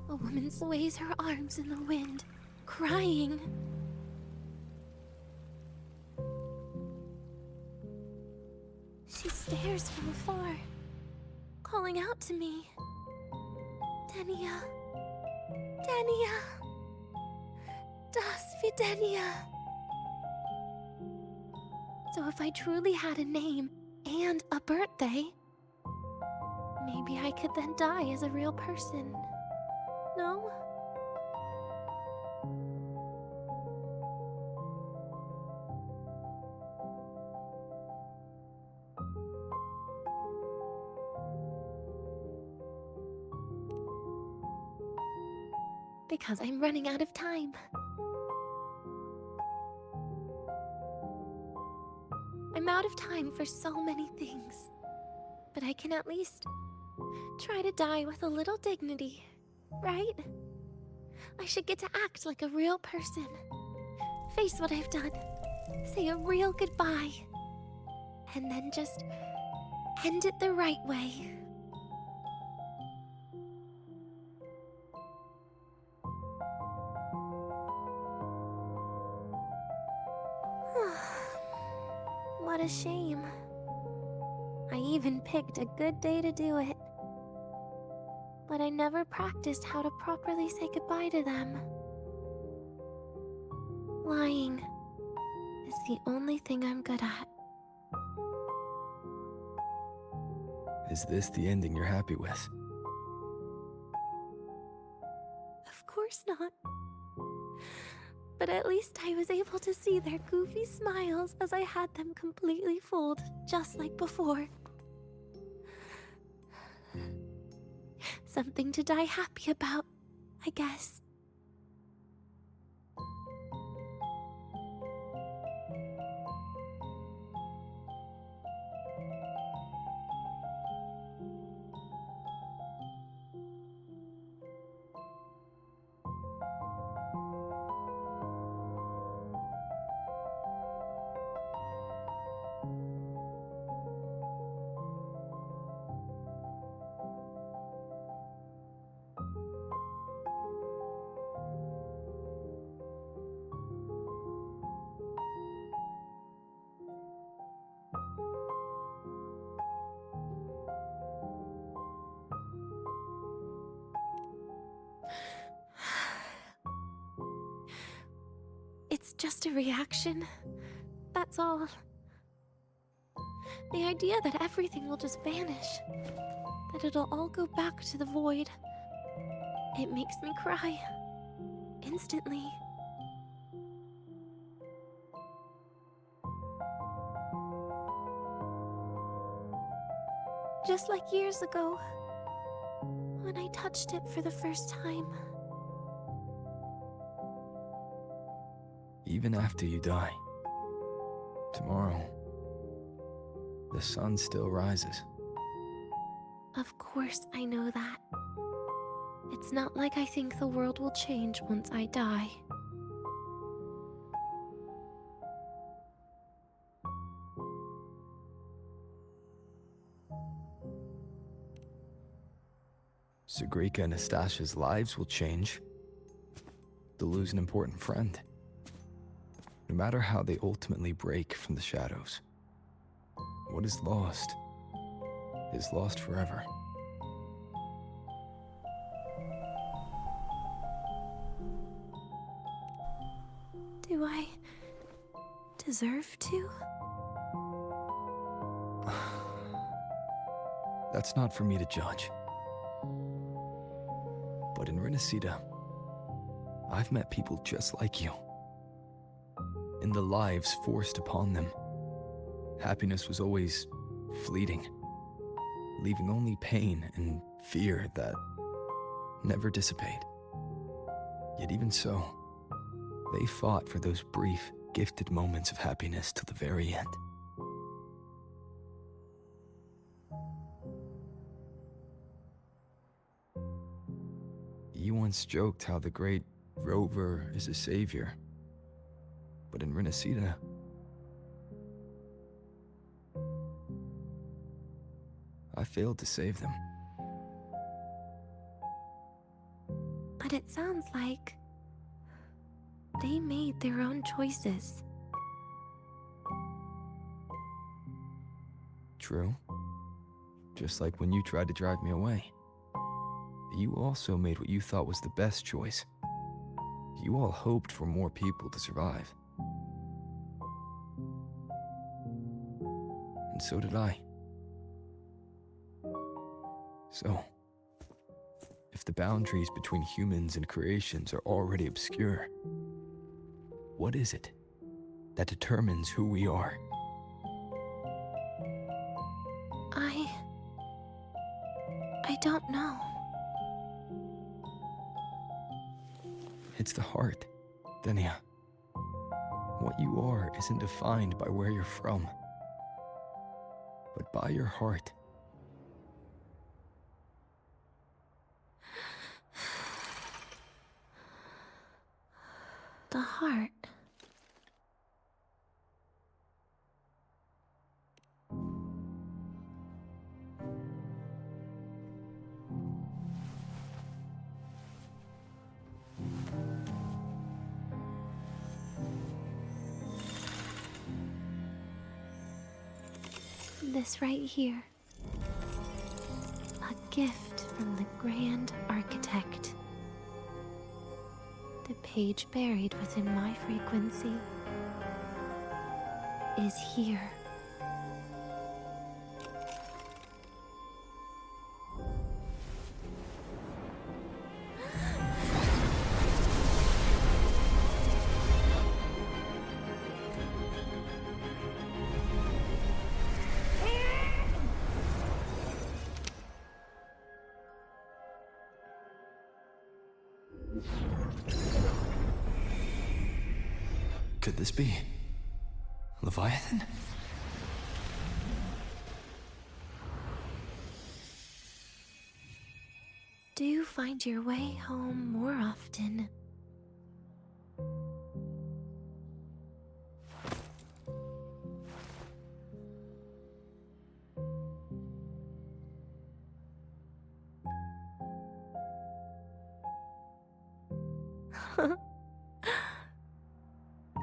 A woman sways her arms in the wind, crying. She stares from afar, calling out to me. Denia. Denia. Das Videnia. So if I truly had a name and a birthday, maybe I could then die as a real person. No? Because I'm running out of time. I'm out of time for so many things. But I can at least try to die with a little dignity, right? I should get to act like a real person. Face what I've done. Say a real goodbye. And then just end it the right way. What a shame. I even picked a good day to do it. But I never practiced how to properly say goodbye to them. Lying is the only thing I'm good at. Is this the ending you're happy with? Of course not. But at least I was able to see their goofy smiles as I had them completely fooled, just like before. Something to die happy about, I guess. It's just a reaction. That's all. The idea that everything will just vanish, that it'll all go back to the void, it makes me cry. Instantly. Just like years ago, when I touched it for the first time. Even after you die, tomorrow, the sun still rises. Of course I know that. It's not like I think the world will change once I die. Zagrika and Nastasha's lives will change. They'll lose an important friend. No matter how they ultimately break from the shadows, what is lost forever. deserve to? That's not for me to judge. But in Renacida, I've met people just like you. In the lives forced upon them, happiness was always fleeting, leaving only pain and fear that never dissipate. Yet even so, they fought for those brief, gifted moments of happiness till the very end. You once joked how the great Rover is a savior, but in Renacida, I failed to save them. But it sounds like they made their own choices. True. Just like when you tried to drive me away. You also made what you thought was the best choice. You all hoped for more people to survive. And so did I. So, if the boundaries between humans and creations are already obscure, what is it that determines who we are? I don't know. It's the heart, Denia. What you are isn't defined by where you're from, but by your heart. The heart. This right here. A gift from the Grand Architect. The page buried within my frequency is here. Could this be Leviathan? Do you find your way home more often?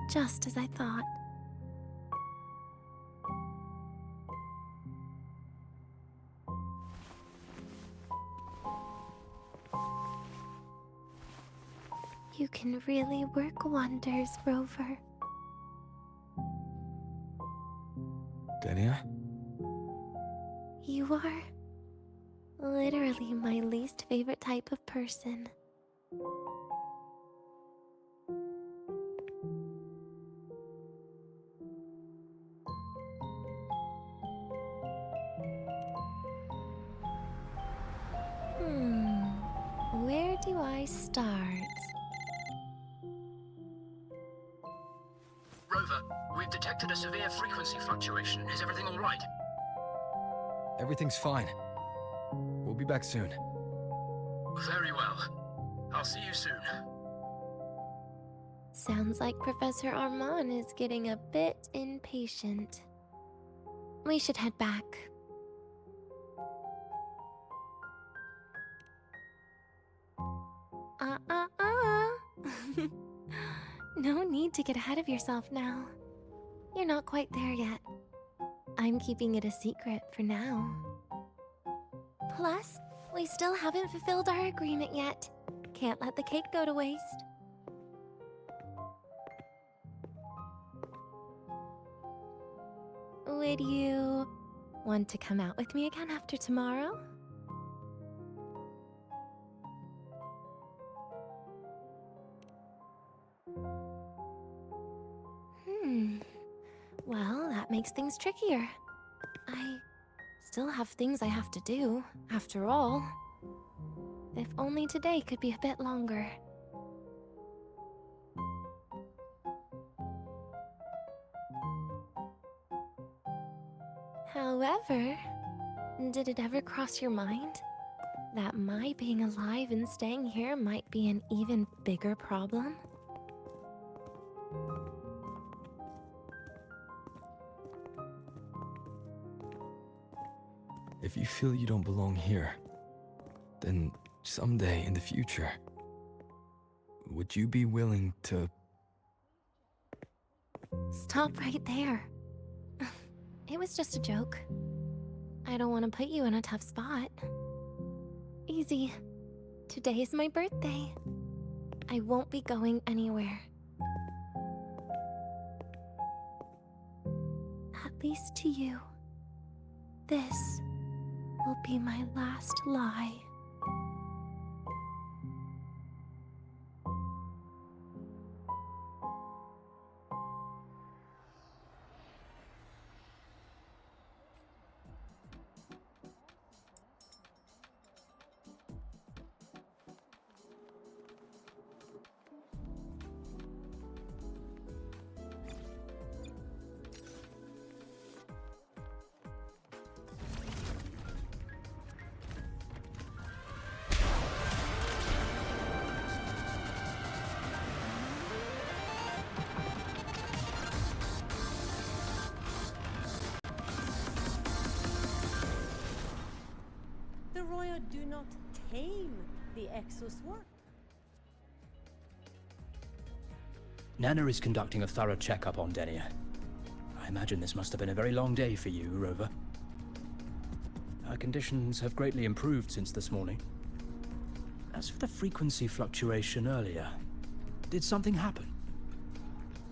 Just as I thought. You can really work wonders, Rover. Denia? You are literally my least favorite type of person. Where do I start? Rover, we've detected a severe frequency fluctuation. Is everything all right? Everything's fine. We'll be back soon. Very well. I'll see you soon. Sounds like Professor Armand is getting a bit impatient. We should head back. No need to get ahead of yourself now. You're not quite there yet. I'm keeping it a secret for now. Plus, we still haven't fulfilled our agreement yet. Can't let the cake go to waste. Would you want to come out with me again after tomorrow? Well, that makes things trickier. I still have things I have to do, after all. If only today could be a bit longer. However, did it ever cross your mind that my being alive and staying here might be an even bigger problem? If you feel you don't belong here, then someday in the future, would you be willing to... Stop right there. It was just a joke. I don't want to put you in a tough spot. Easy. Today is my birthday. I won't be going anywhere. At least to you. This will be my last lie. The Royal do not tame the Exoswarm. Nana is conducting a thorough checkup on Denia. I imagine this must have been a very long day for you, Rover. Her conditions have greatly improved since this morning. As for the frequency fluctuation earlier, did something happen?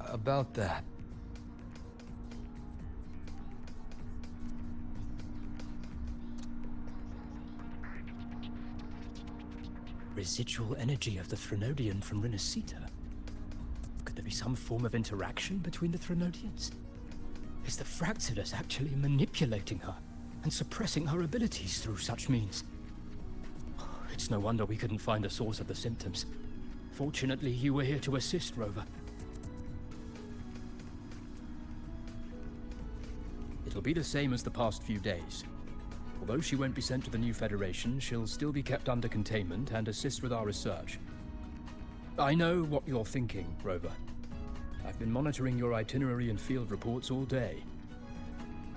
About that. Residual energy of the Threnodian from Renacita? Could there be some form of interaction between the Threnodians? Is the Fractidus actually manipulating her and suppressing her abilities through such means? It's no wonder we couldn't find the source of the symptoms. Fortunately, you were here to assist, Rover. It'll be the same as the past few days. Although she won't be sent to the new Federation, she'll still be kept under containment and assist with our research. I know what you're thinking, Rover. I've been monitoring your itinerary and field reports all day.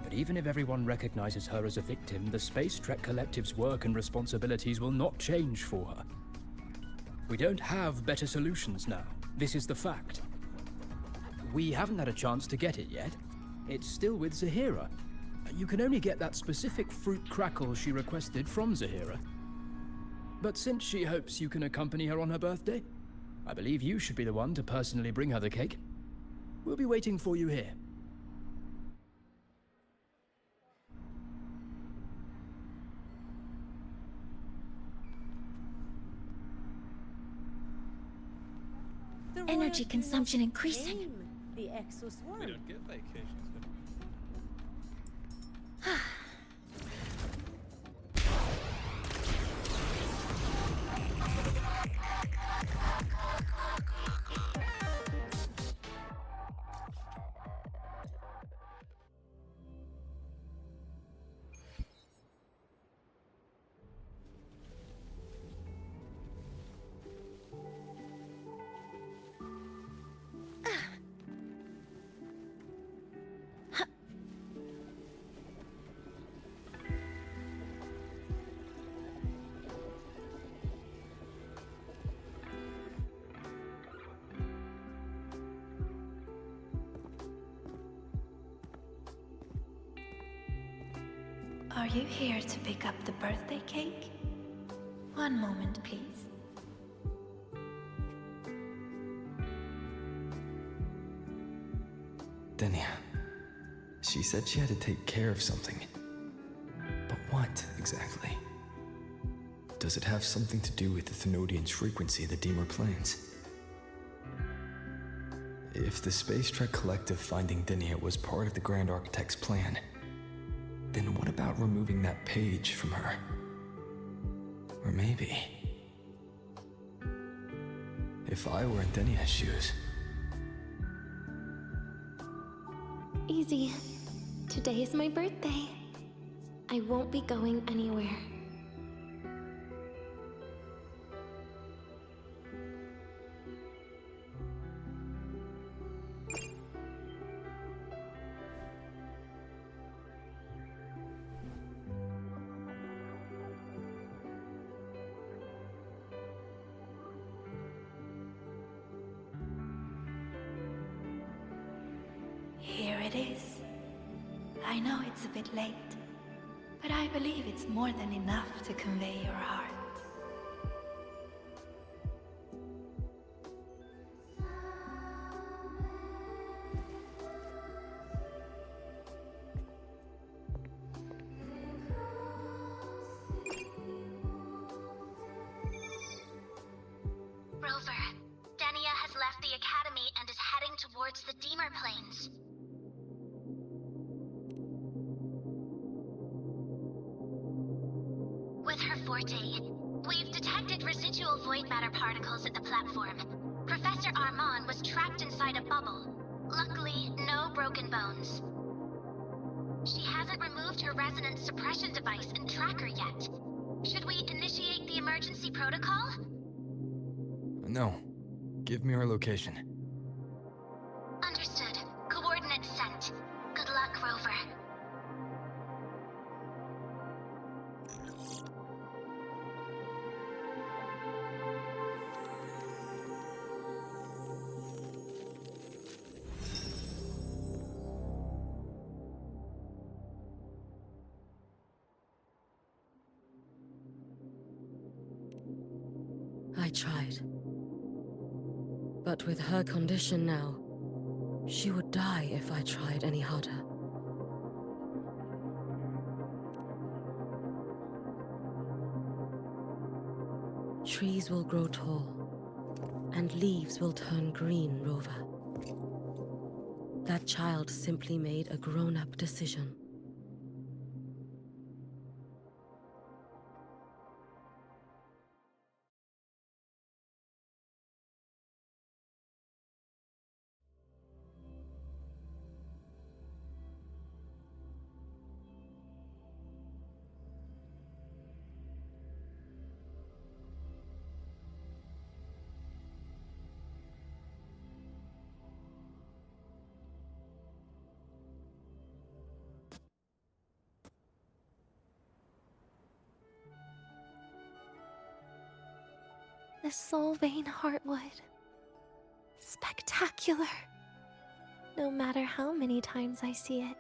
But even if everyone recognizes her as a victim, the Space Trek Collective's work and responsibilities will not change for her. We don't have better solutions now. This is the fact. We haven't had a chance to get it yet. It's still with Zahira. You can only get that specific fruit crackle she requested from Zahira. But since she hopes you can accompany her on her birthday, I believe you should be the one to personally bring her the cake. We'll be waiting for you here. Energy consumption increasing. The Exoswarm. We don't get vacations. Are you here to pick up the birthday cake? One moment, please. Denia. She said she had to take care of something. But what, exactly? Does it have something to do with the Thenodian's frequency of the Deemer planes? If the Space Trek Collective finding Dinia was part of the Grand Architect's plan, then what about removing that page from her? Or maybe... if I were in Dinia's shoes... Easy. Today is my birthday. I won't be going anywhere. Here it is. I know it's a bit late, but I believe it's more than enough to convey your heart. Rover, Denia has left the Academy and is heading towards the Deemer Plains. With her forte, we've detected residual void matter particles at the platform. Professor Armand was trapped inside a bubble. Luckily, no broken bones. She hasn't removed her resonance suppression device and tracker yet. Should we initiate the emergency protocol? No. Give me her location. Understood. Coordinates sent. Good luck, Rover. I tried. But with her condition now, she would die if I tried any harder. Trees will grow tall, and leaves will turn green, Rover. That child simply made a grown-up decision. The Soul Vein Heartwood. Spectacular. No matter how many times I see it.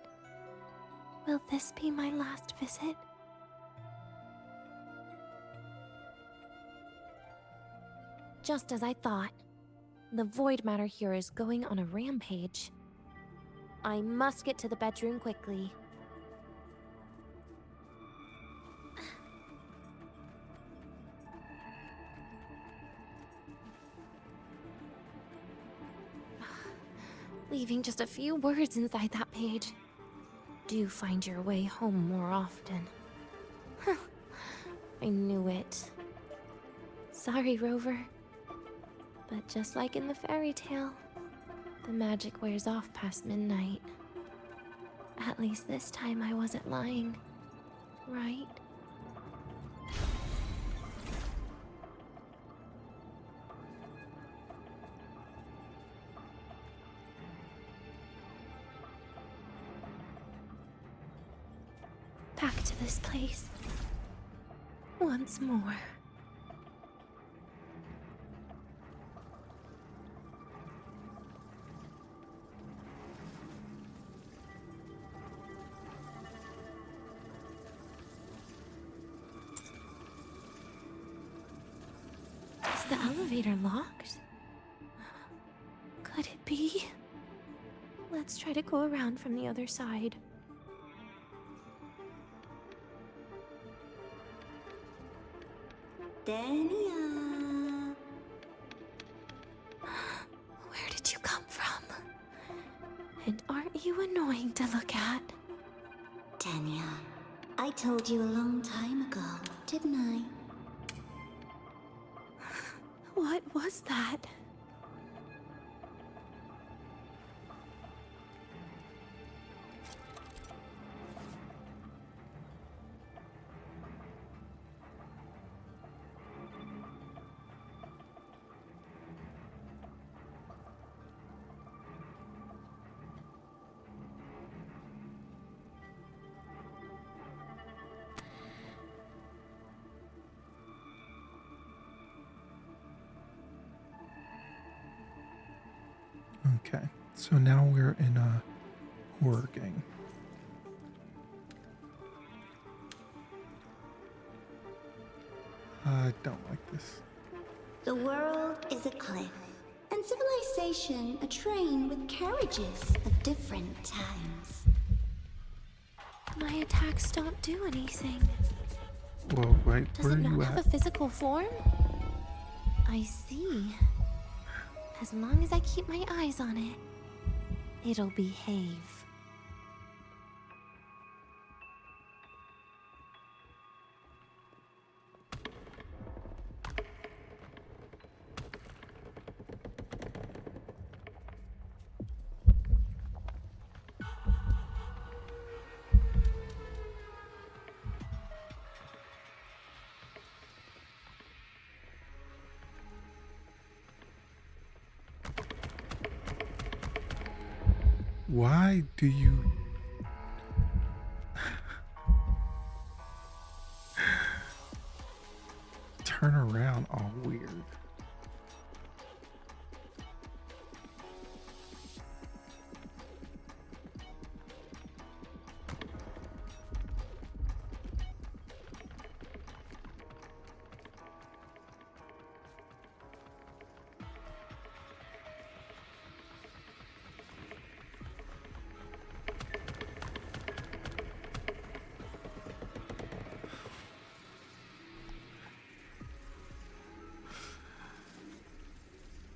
Will this be my last visit? Just as I thought. The void matter here is going on a rampage. I must get to the bedroom quickly. Leaving just a few words inside that page. Do find your way home more often. I knew it. Sorry, Rover. But just like in the fairy tale, the magic wears off past midnight. At least this time I wasn't lying, right? Back to this place. Once more. Is the elevator locked? Could it be? Let's try to go around from the other side. Dania. Where did you come from? And aren't you annoying to look at? Dania, I told you a long time ago, didn't I? What was that? Okay, so now we're in a horror game. I don't like this. The world is a cliff, and civilization a train with carriages of different times. My attacks don't do anything. Whoa, wait, Does where it are you not have at? a physical form? I see. As long as I keep my eyes on it, it'll behave. Why do you... turn around all weird?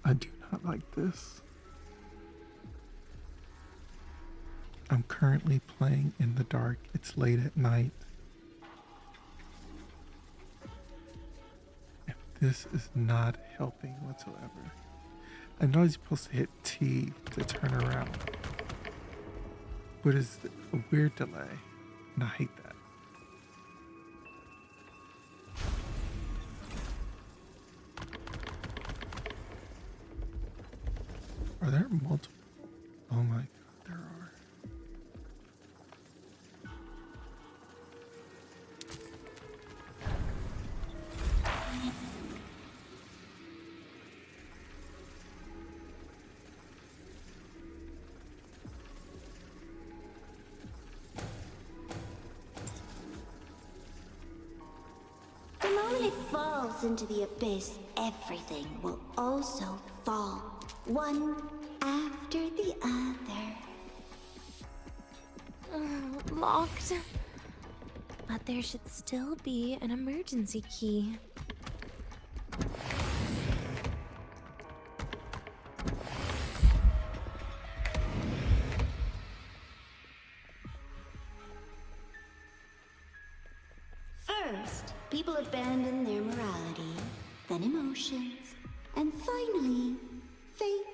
I do not like this. I'm currently playing in the dark. It's late at night. If this is not helping whatsoever. I know you're supposed to hit T to turn around, but it's a weird delay, and I hate that. Are there multiple? Oh my god, there are. The moment it falls into the abyss, everything will also fall, one after the other. Locked. But there should still be an emergency key. First, people abandon their morality, then emotions, and finally, faith.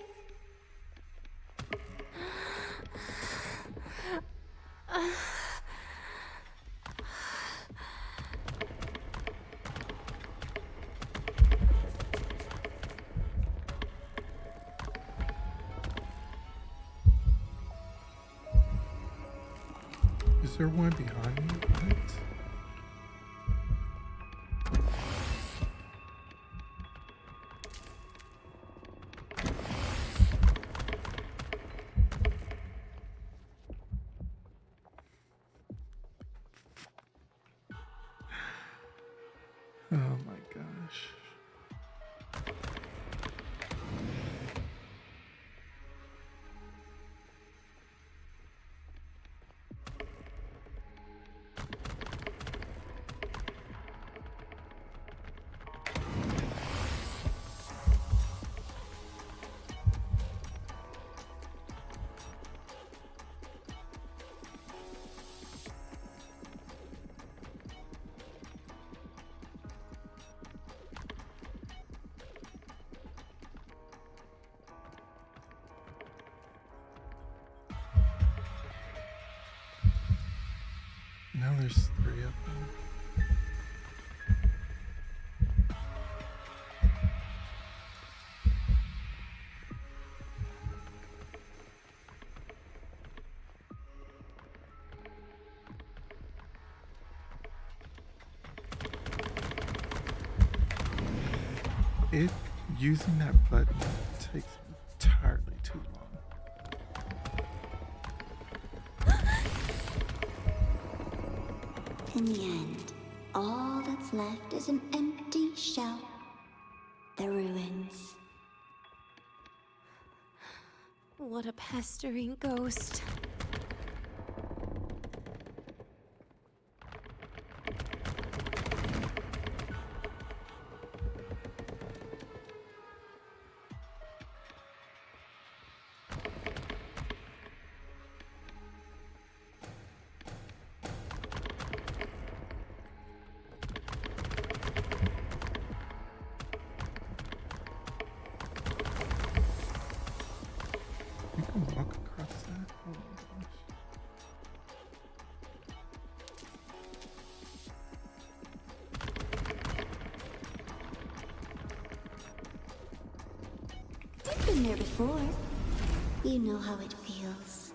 Is there one behind me? What? Oh my gosh. there's 3 of them. Using that button takes entirely too long. In the end, all that's left is an empty shell. The ruins. What a pestering ghost. You can walk across that? Oh my gosh. You've been there before. You know how it feels.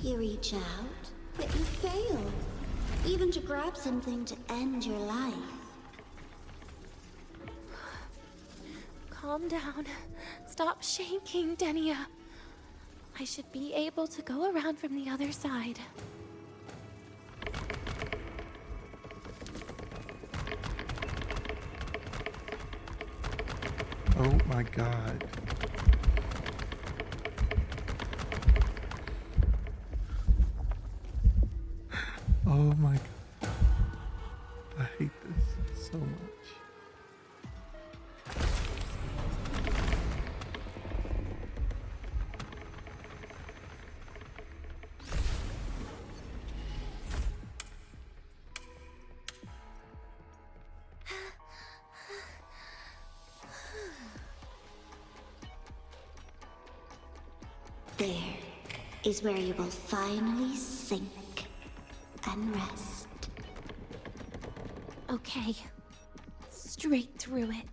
You reach out, but you fail. Even to grab something to end your life. Calm down. Stop shaking, Denia. I should be able to go around from the other side. Oh my god. Oh my god. I hate this so much. There is where you will finally sink and rest. Okay. Straight through it.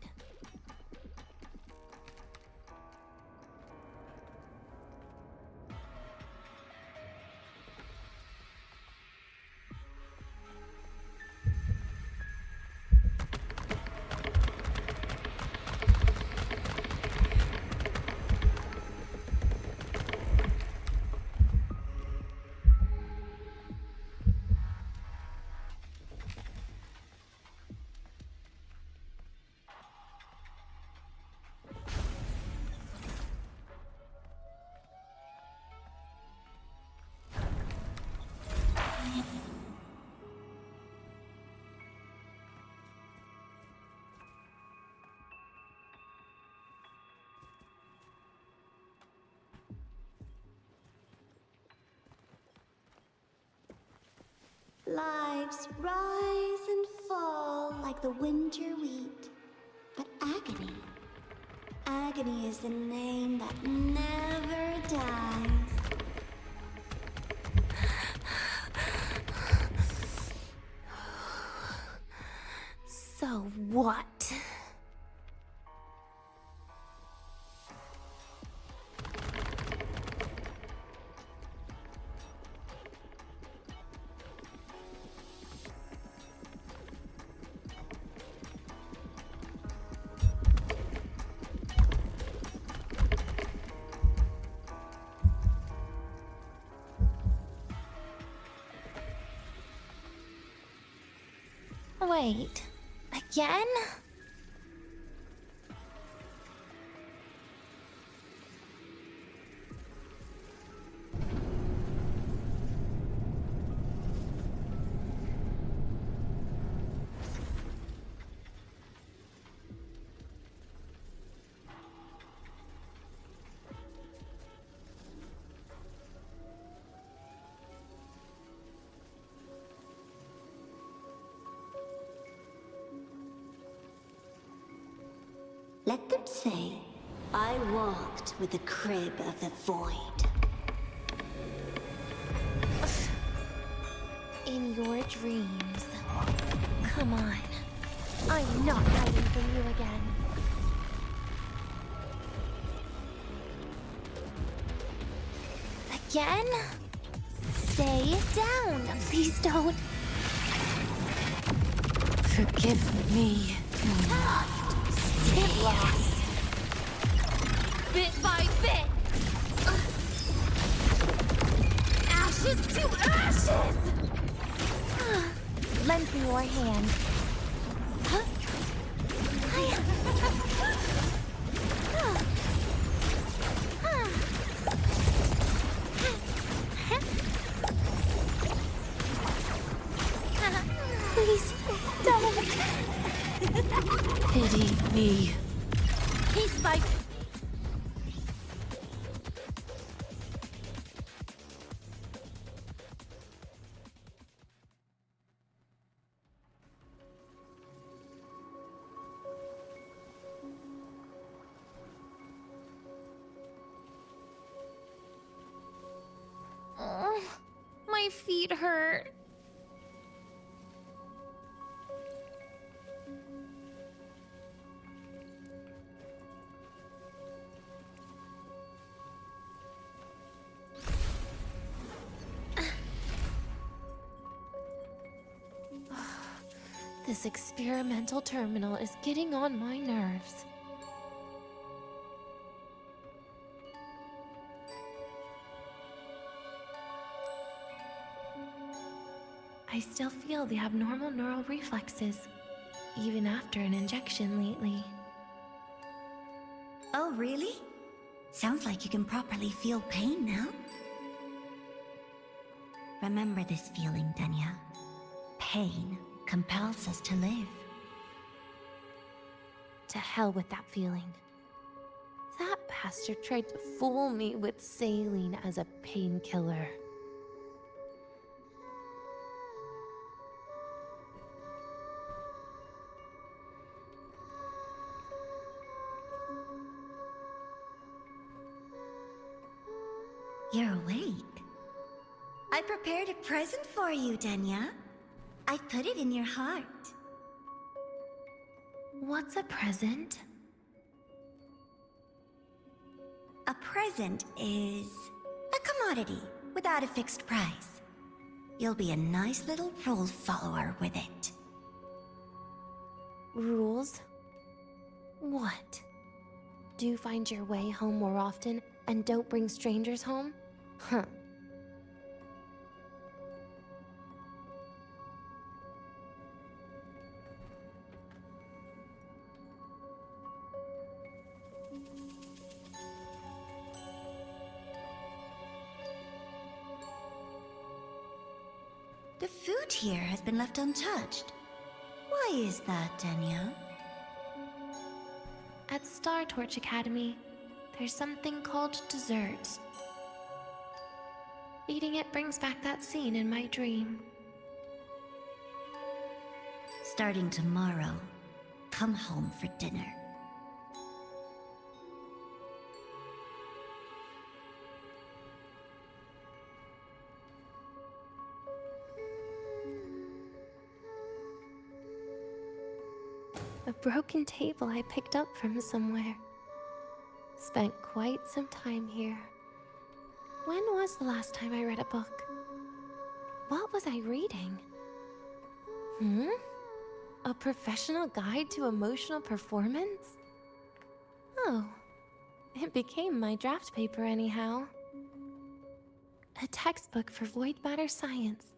Lives rise and fall like the winter wheat. But agony. Agony is the name that never dies. So what? Wait, again? Let them say, I walked with the crib of the void. In your dreams. Come on. I'm not hiding from you again. Again? Stay down. Please don't. Forgive me. Get lost. Bit by bit. Ashes to ashes! Lend me your hand. Please, don't. Pity me. Peace by... My feet hurt. This experimental terminal is getting on my nerves. I still feel the abnormal neural reflexes, even after an injection lately. Oh, really? Sounds like you can properly feel pain now. Remember this feeling, Denya. Pain compels us to live. To hell with that feeling. That bastard tried to fool me with saline as a painkiller. You're awake. I prepared a present for you, Denya. I put it in your heart. What's a present? A present is a commodity without a fixed price. You'll be a nice little rule follower with it. Rules? What? Do find your way home more often and don't bring strangers home? Huh. The food here has been left untouched. Why is that, Denya? At Star Torch Academy, there's something called dessert. Eating it brings back that scene in my dream. Starting tomorrow, come home for dinner. A broken table I picked up from somewhere. Spent quite some time here. When was the last time I read a book? What was I reading? A professional guide to emotional performance? Oh, it became my draft paper anyhow. A textbook for void matter science.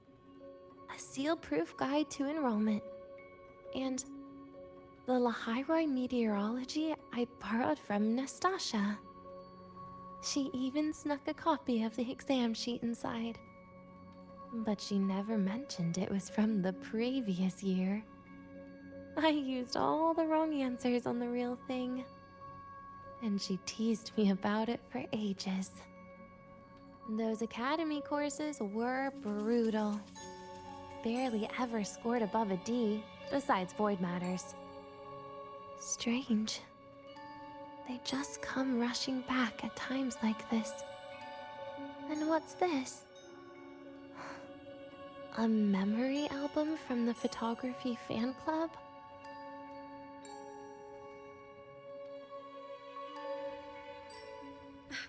A seal-proof guide to enrollment. And the Lahiroi meteorology I borrowed from Nastasha. She even snuck a copy of the exam sheet inside. But she never mentioned it was from the previous year. I used all the wrong answers on the real thing. And she teased me about it for ages. Those academy courses were brutal. Barely ever scored above a D, besides void matters. Strange. They just come rushing back at times like this. And what's this? A memory album from the photography fan club?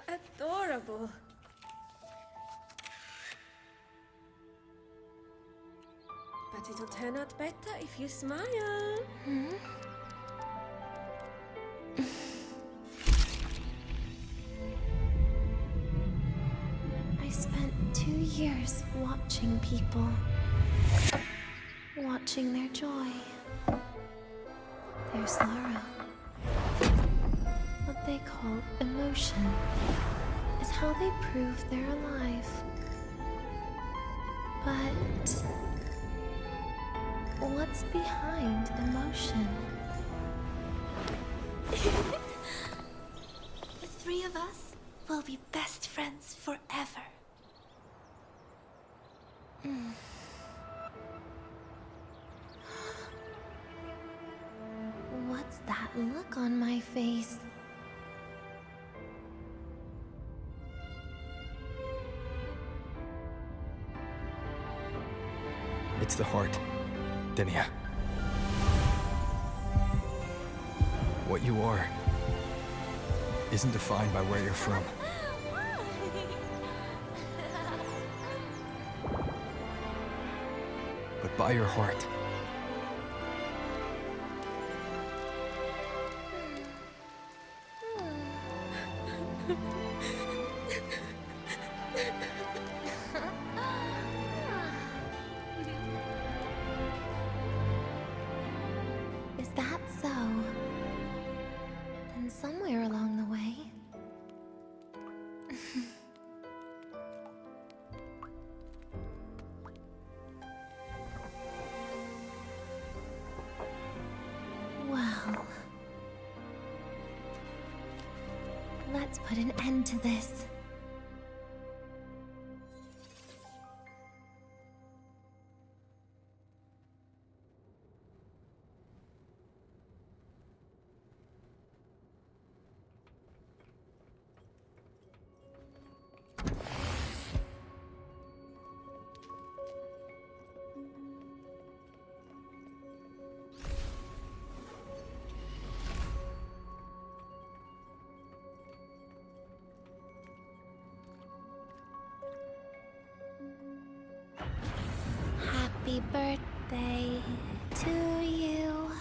Adorable. But it'll turn out better if you smile. I spent 2 years watching people. Watching their joy. Their sorrow. What they call emotion is how they prove they're alive. But what's behind emotion? The three of us will be best friends forever. What's that look on my face? It's the heart, Denia. What you are isn't defined by where you're from. But by your heart. Is that so? Then somewhere along the way... Well... Let's put an end to this. Happy birthday to you.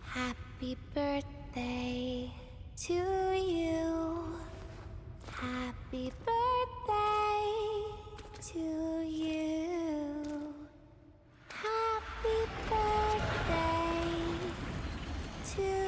Happy birthday to you. Happy birthday to you. Happy birthday to you.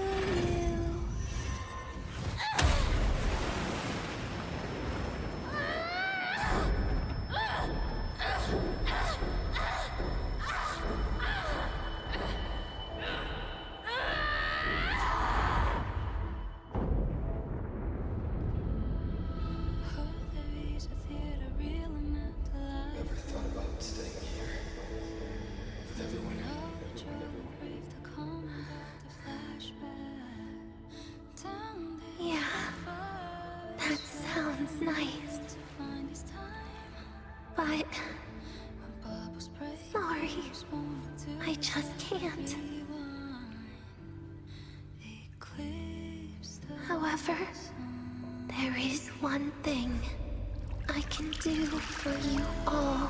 Never thought about staying here. With everyone. Yeah, that sounds nice. But... sorry, I just can't. However, there is one thing I can do for you all.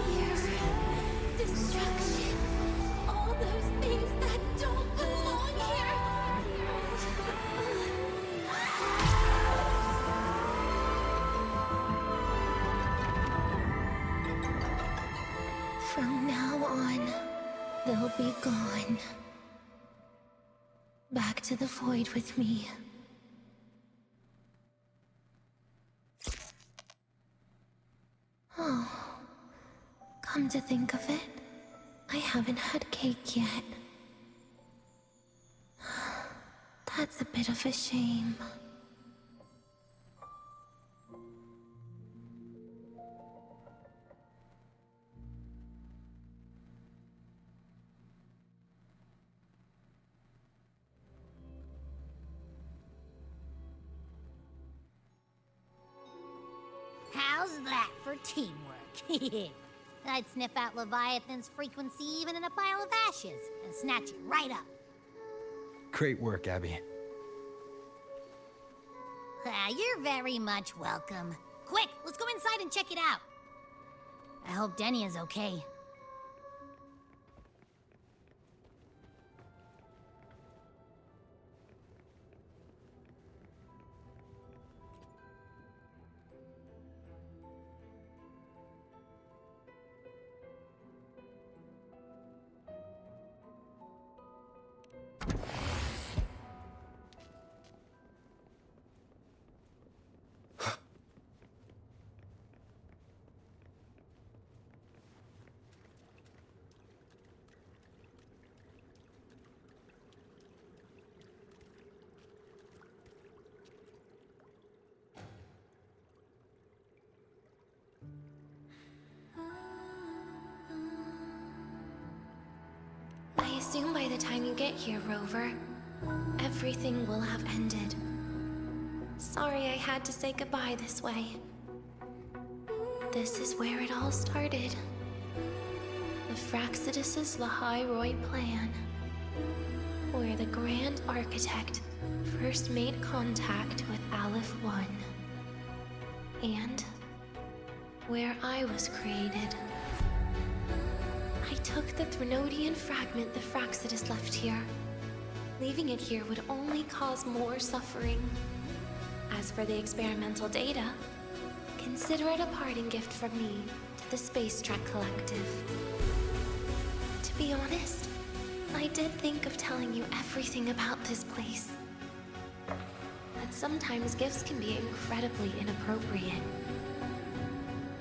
Fear, destruction, all those things that don't belong here. From now on, they'll be gone. Back to the void with me. Oh, come to think of it, I haven't had cake yet. That's a bit of a shame. How's that for teamwork? I'd sniff out Leviathan's frequency even in a pile of ashes and snatch it right up. Great work, Abby. You're very much welcome. Quick, let's go inside and check it out. I hope Denny is okay. I assume by the time you get here, Rover, everything will have ended. Sorry I had to say goodbye this way. This is where it all started. The Fraxidus' Lahai plan, where the Grand Architect first made contact with Aleph 1, and where I was created. I took the Threnodian fragment the Fraxidus left here. Leaving it here would only cause more suffering. As for the experimental data, consider it a parting gift from me to the Space Trek Collective. To be honest, I did think of telling you everything about this place. But sometimes gifts can be incredibly inappropriate.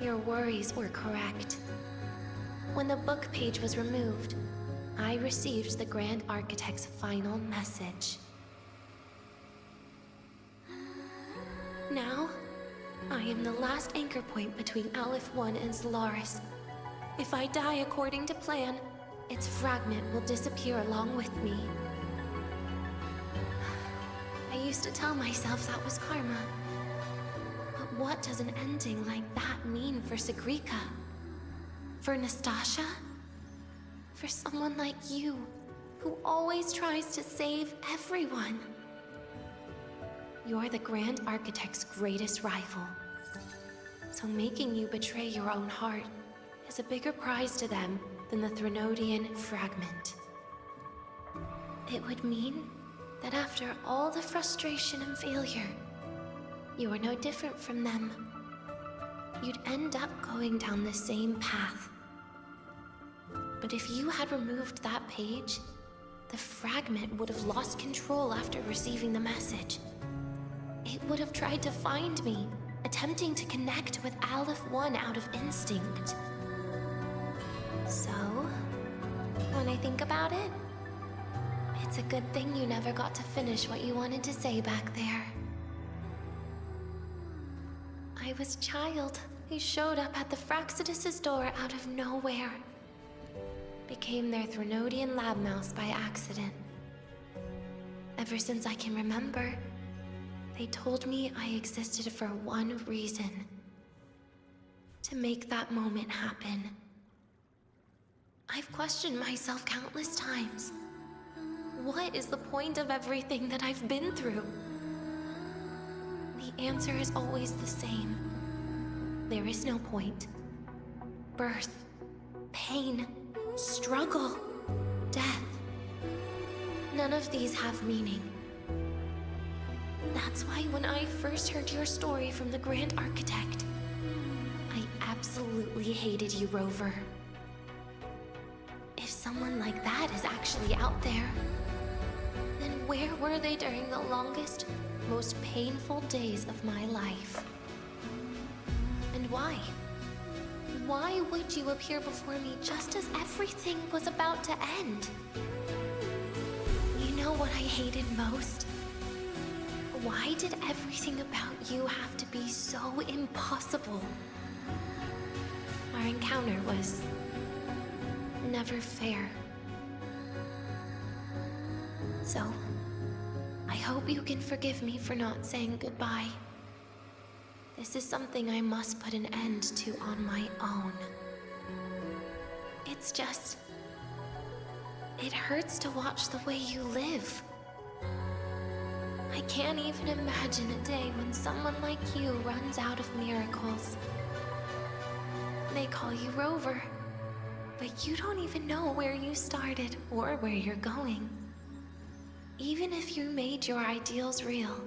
Your worries were correct. When the book page was removed, I received the Grand Architect's final message. Now, I am the last anchor point between Aleph 1 and Solaris. If I die according to plan, its fragment will disappear along with me. I used to tell myself that was karma. But what does an ending like that mean for Sigrika? For Nastasha? For someone like you, who always tries to save everyone? You're the Grand Architect's greatest rival. So making you betray your own heart is a bigger prize to them than the Threnodian fragment. It would mean that after all the frustration and failure, you are no different from them. You'd end up going down the same path. But if you had removed that page, the fragment would have lost control after receiving the message. It would have tried to find me, attempting to connect with Aleph 1 out of instinct. So, when I think about it, it's a good thing you never got to finish what you wanted to say back there. I was a child who showed up at the Fraxidus' door out of nowhere. Became their Threnodian lab mouse by accident. Ever since I can remember, they told me I existed for one reason. To make that moment happen. I've questioned myself countless times. What is the point of everything that I've been through? The answer is always the same. There is no point. Birth, pain, struggle, death. None of these have meaning. That's why when I first heard your story from the Grand Architect, I absolutely hated you, Rover. If someone like that is actually out there, then where were they during the longest, most painful days of my life? And why? Why would you appear before me just as everything was about to end? You know what I hated most? Why did everything about you have to be so impossible? Our encounter was never fair. So, I hope you can forgive me for not saying goodbye. This is something I must put an end to on my own. It's just... it hurts to watch the way you live. I can't even imagine a day when someone like you runs out of miracles. They call you Rover, but you don't even know where you started or where you're going. Even if you made your ideals real,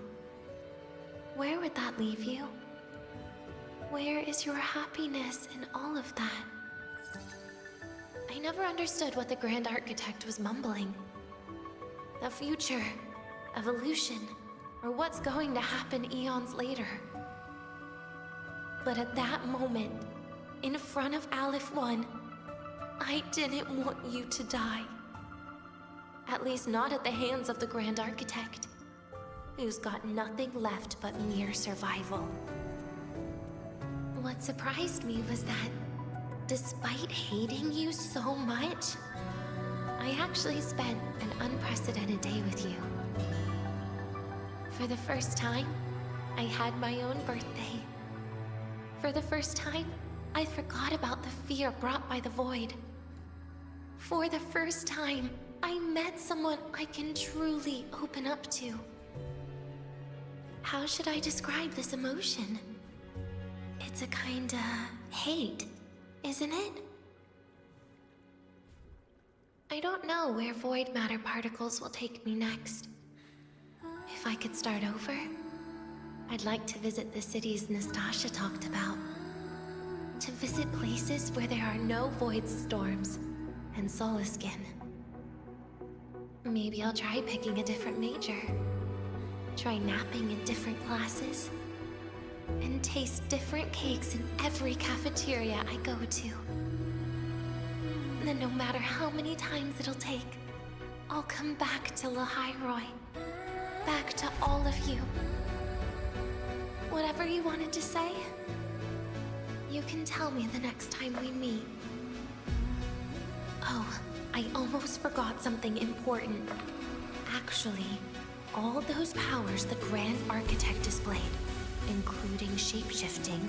where would that leave you? Where is your happiness in all of that? I never understood what the Grand Architect was mumbling. The future, evolution, or what's going to happen eons later. But at that moment, in front of Aleph 1, I didn't want you to die. At least not at the hands of the Grand Architect, who's got nothing left but mere survival. What surprised me was that, despite hating you so much, I actually spent an unprecedented day with you. For the first time, I had my own birthday. For the first time, I forgot about the fear brought by the void. For the first time, I met someone I can truly open up to. How should I describe this emotion? It's a kinda hate, isn't it? I don't know where void matter particles will take me next. If I could start over, I'd like to visit the cities Nastasha talked about. To visit places where there are no void storms and Solaskin. Maybe I'll try picking a different major. Try napping in different classes. And taste different cakes in every cafeteria I go to. Then no matter how many times it'll take, I'll come back to Lahairoi. Back to all of you. Whatever you wanted to say, you can tell me the next time we meet. Oh, I almost forgot something important. Actually, all those powers the Grand Architect displayed, including shapeshifting,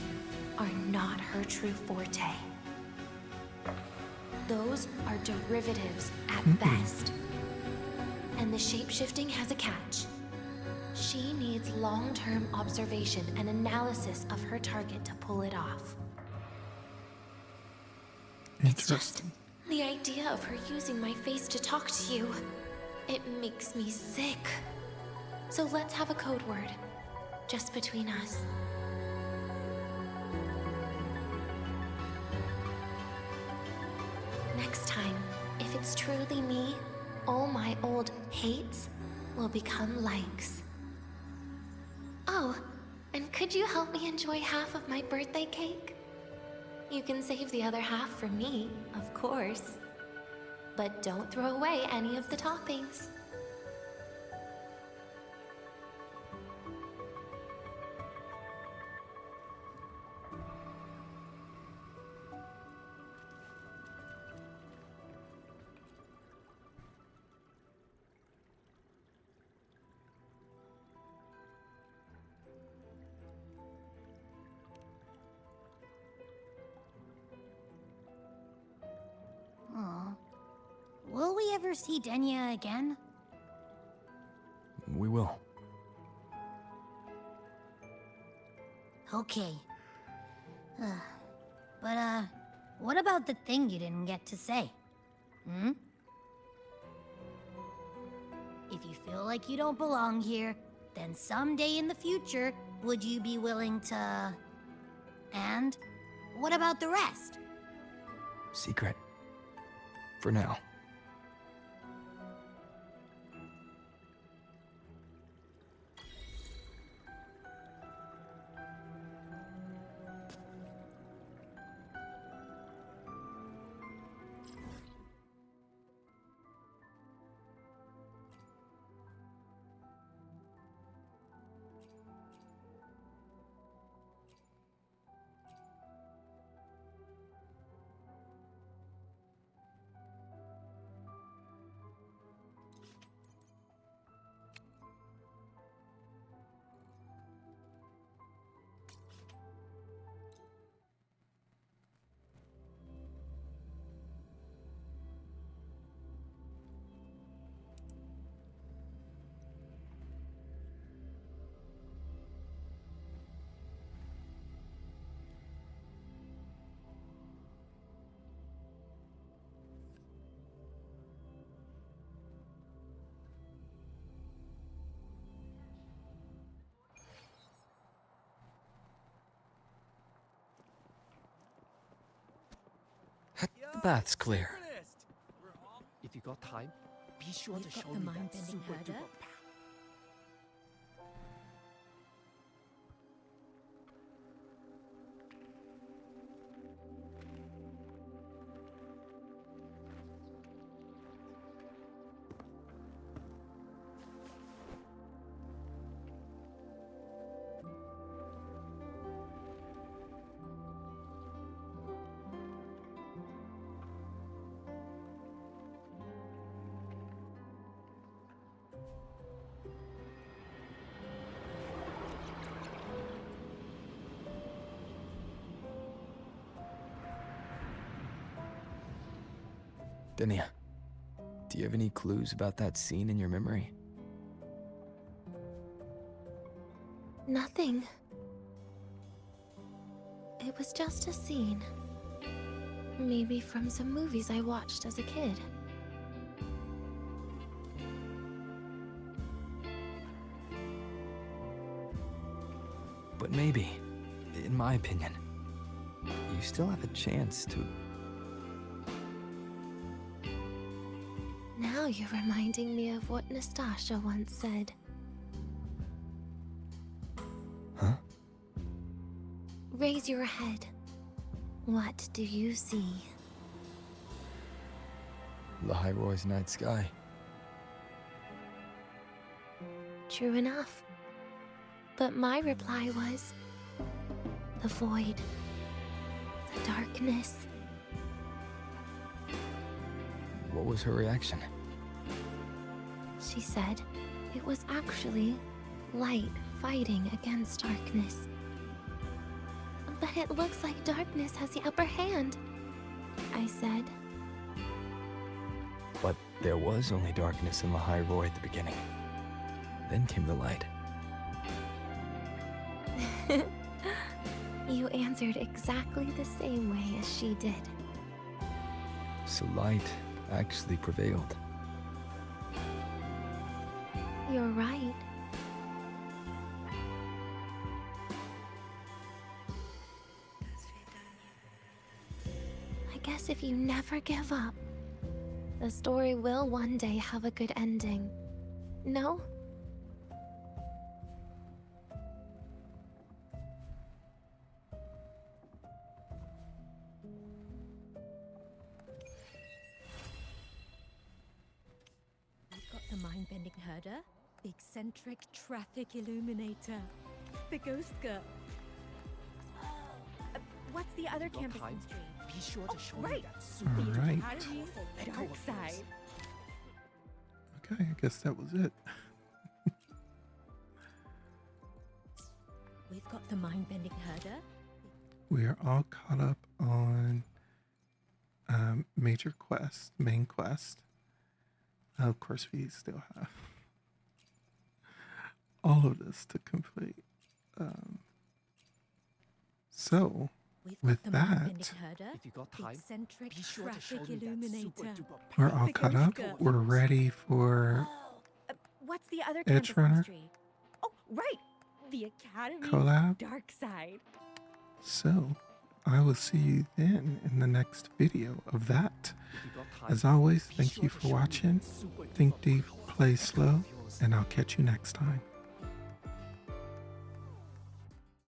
are not her true forte. Those are derivatives at best. And the shapeshifting has a catch. She needs long-term observation and analysis of her target to pull it off. It's just the idea of her using my face to talk to you. It makes me sick. So let's have a code word, just between us. Next time, if it's truly me, all my old hates will become likes. Oh, and could you help me enjoy half of my birthday cake? You can save the other half for me, of course. But don't throw away any of the toppings. Aw. Will we ever see Denya again? We will. Okay. But, what about the thing you didn't get to say? Hmm? If you feel like you don't belong here, then someday in the future, would you be willing to... And what about the rest? Secret. For now. The bath's clear. If you got time, be sure We've to got show the me that mind-bending super herder. duper power. Denia, do you have any clues about that scene in your memory? Nothing. It was just a scene. Maybe from some movies I watched as a kid. But maybe, in my opinion, you still have a chance to... Now you're reminding me of what Nastasha once said. Huh? Raise your head. What do you see? Lahiroy's night sky. True enough. But my reply was... the void. The darkness. What was her reaction? She said it was actually light fighting against darkness. But it looks like darkness has the upper hand, I said. But there was only darkness in Lahiroy at the beginning. Then came the light. You answered exactly the same way as she did. So light actually prevailed. You're right. I guess if you never give up, the story will one day have a good ending. No? We've got the mind-bending herder, the eccentric traffic illuminator, the ghost girl. What's the other Got campus time? mystery? Be sure to show right. me that super All duper right. Academy's Echo dark of side. yours. Okay, I guess that was it. We've got the mind-bending herder. We are all caught up on major quest, main quest. Of course, we still have all of this to complete. So, We've with got the mind-bending that, herder, If you got the time, eccentric be sure to show traffic me that super illuminator. duper we're power. all The caught ghost up. girl. We're ready for What's the other Edge campus Runner? mystery? Oh, right. The Academy's Collab? dark side. So, I will see you then in the next video of that. If you got time, As always, be thank sure you to for show me that watching. super Think duper deep, power. play slow, Yours. and I'll catch you next time.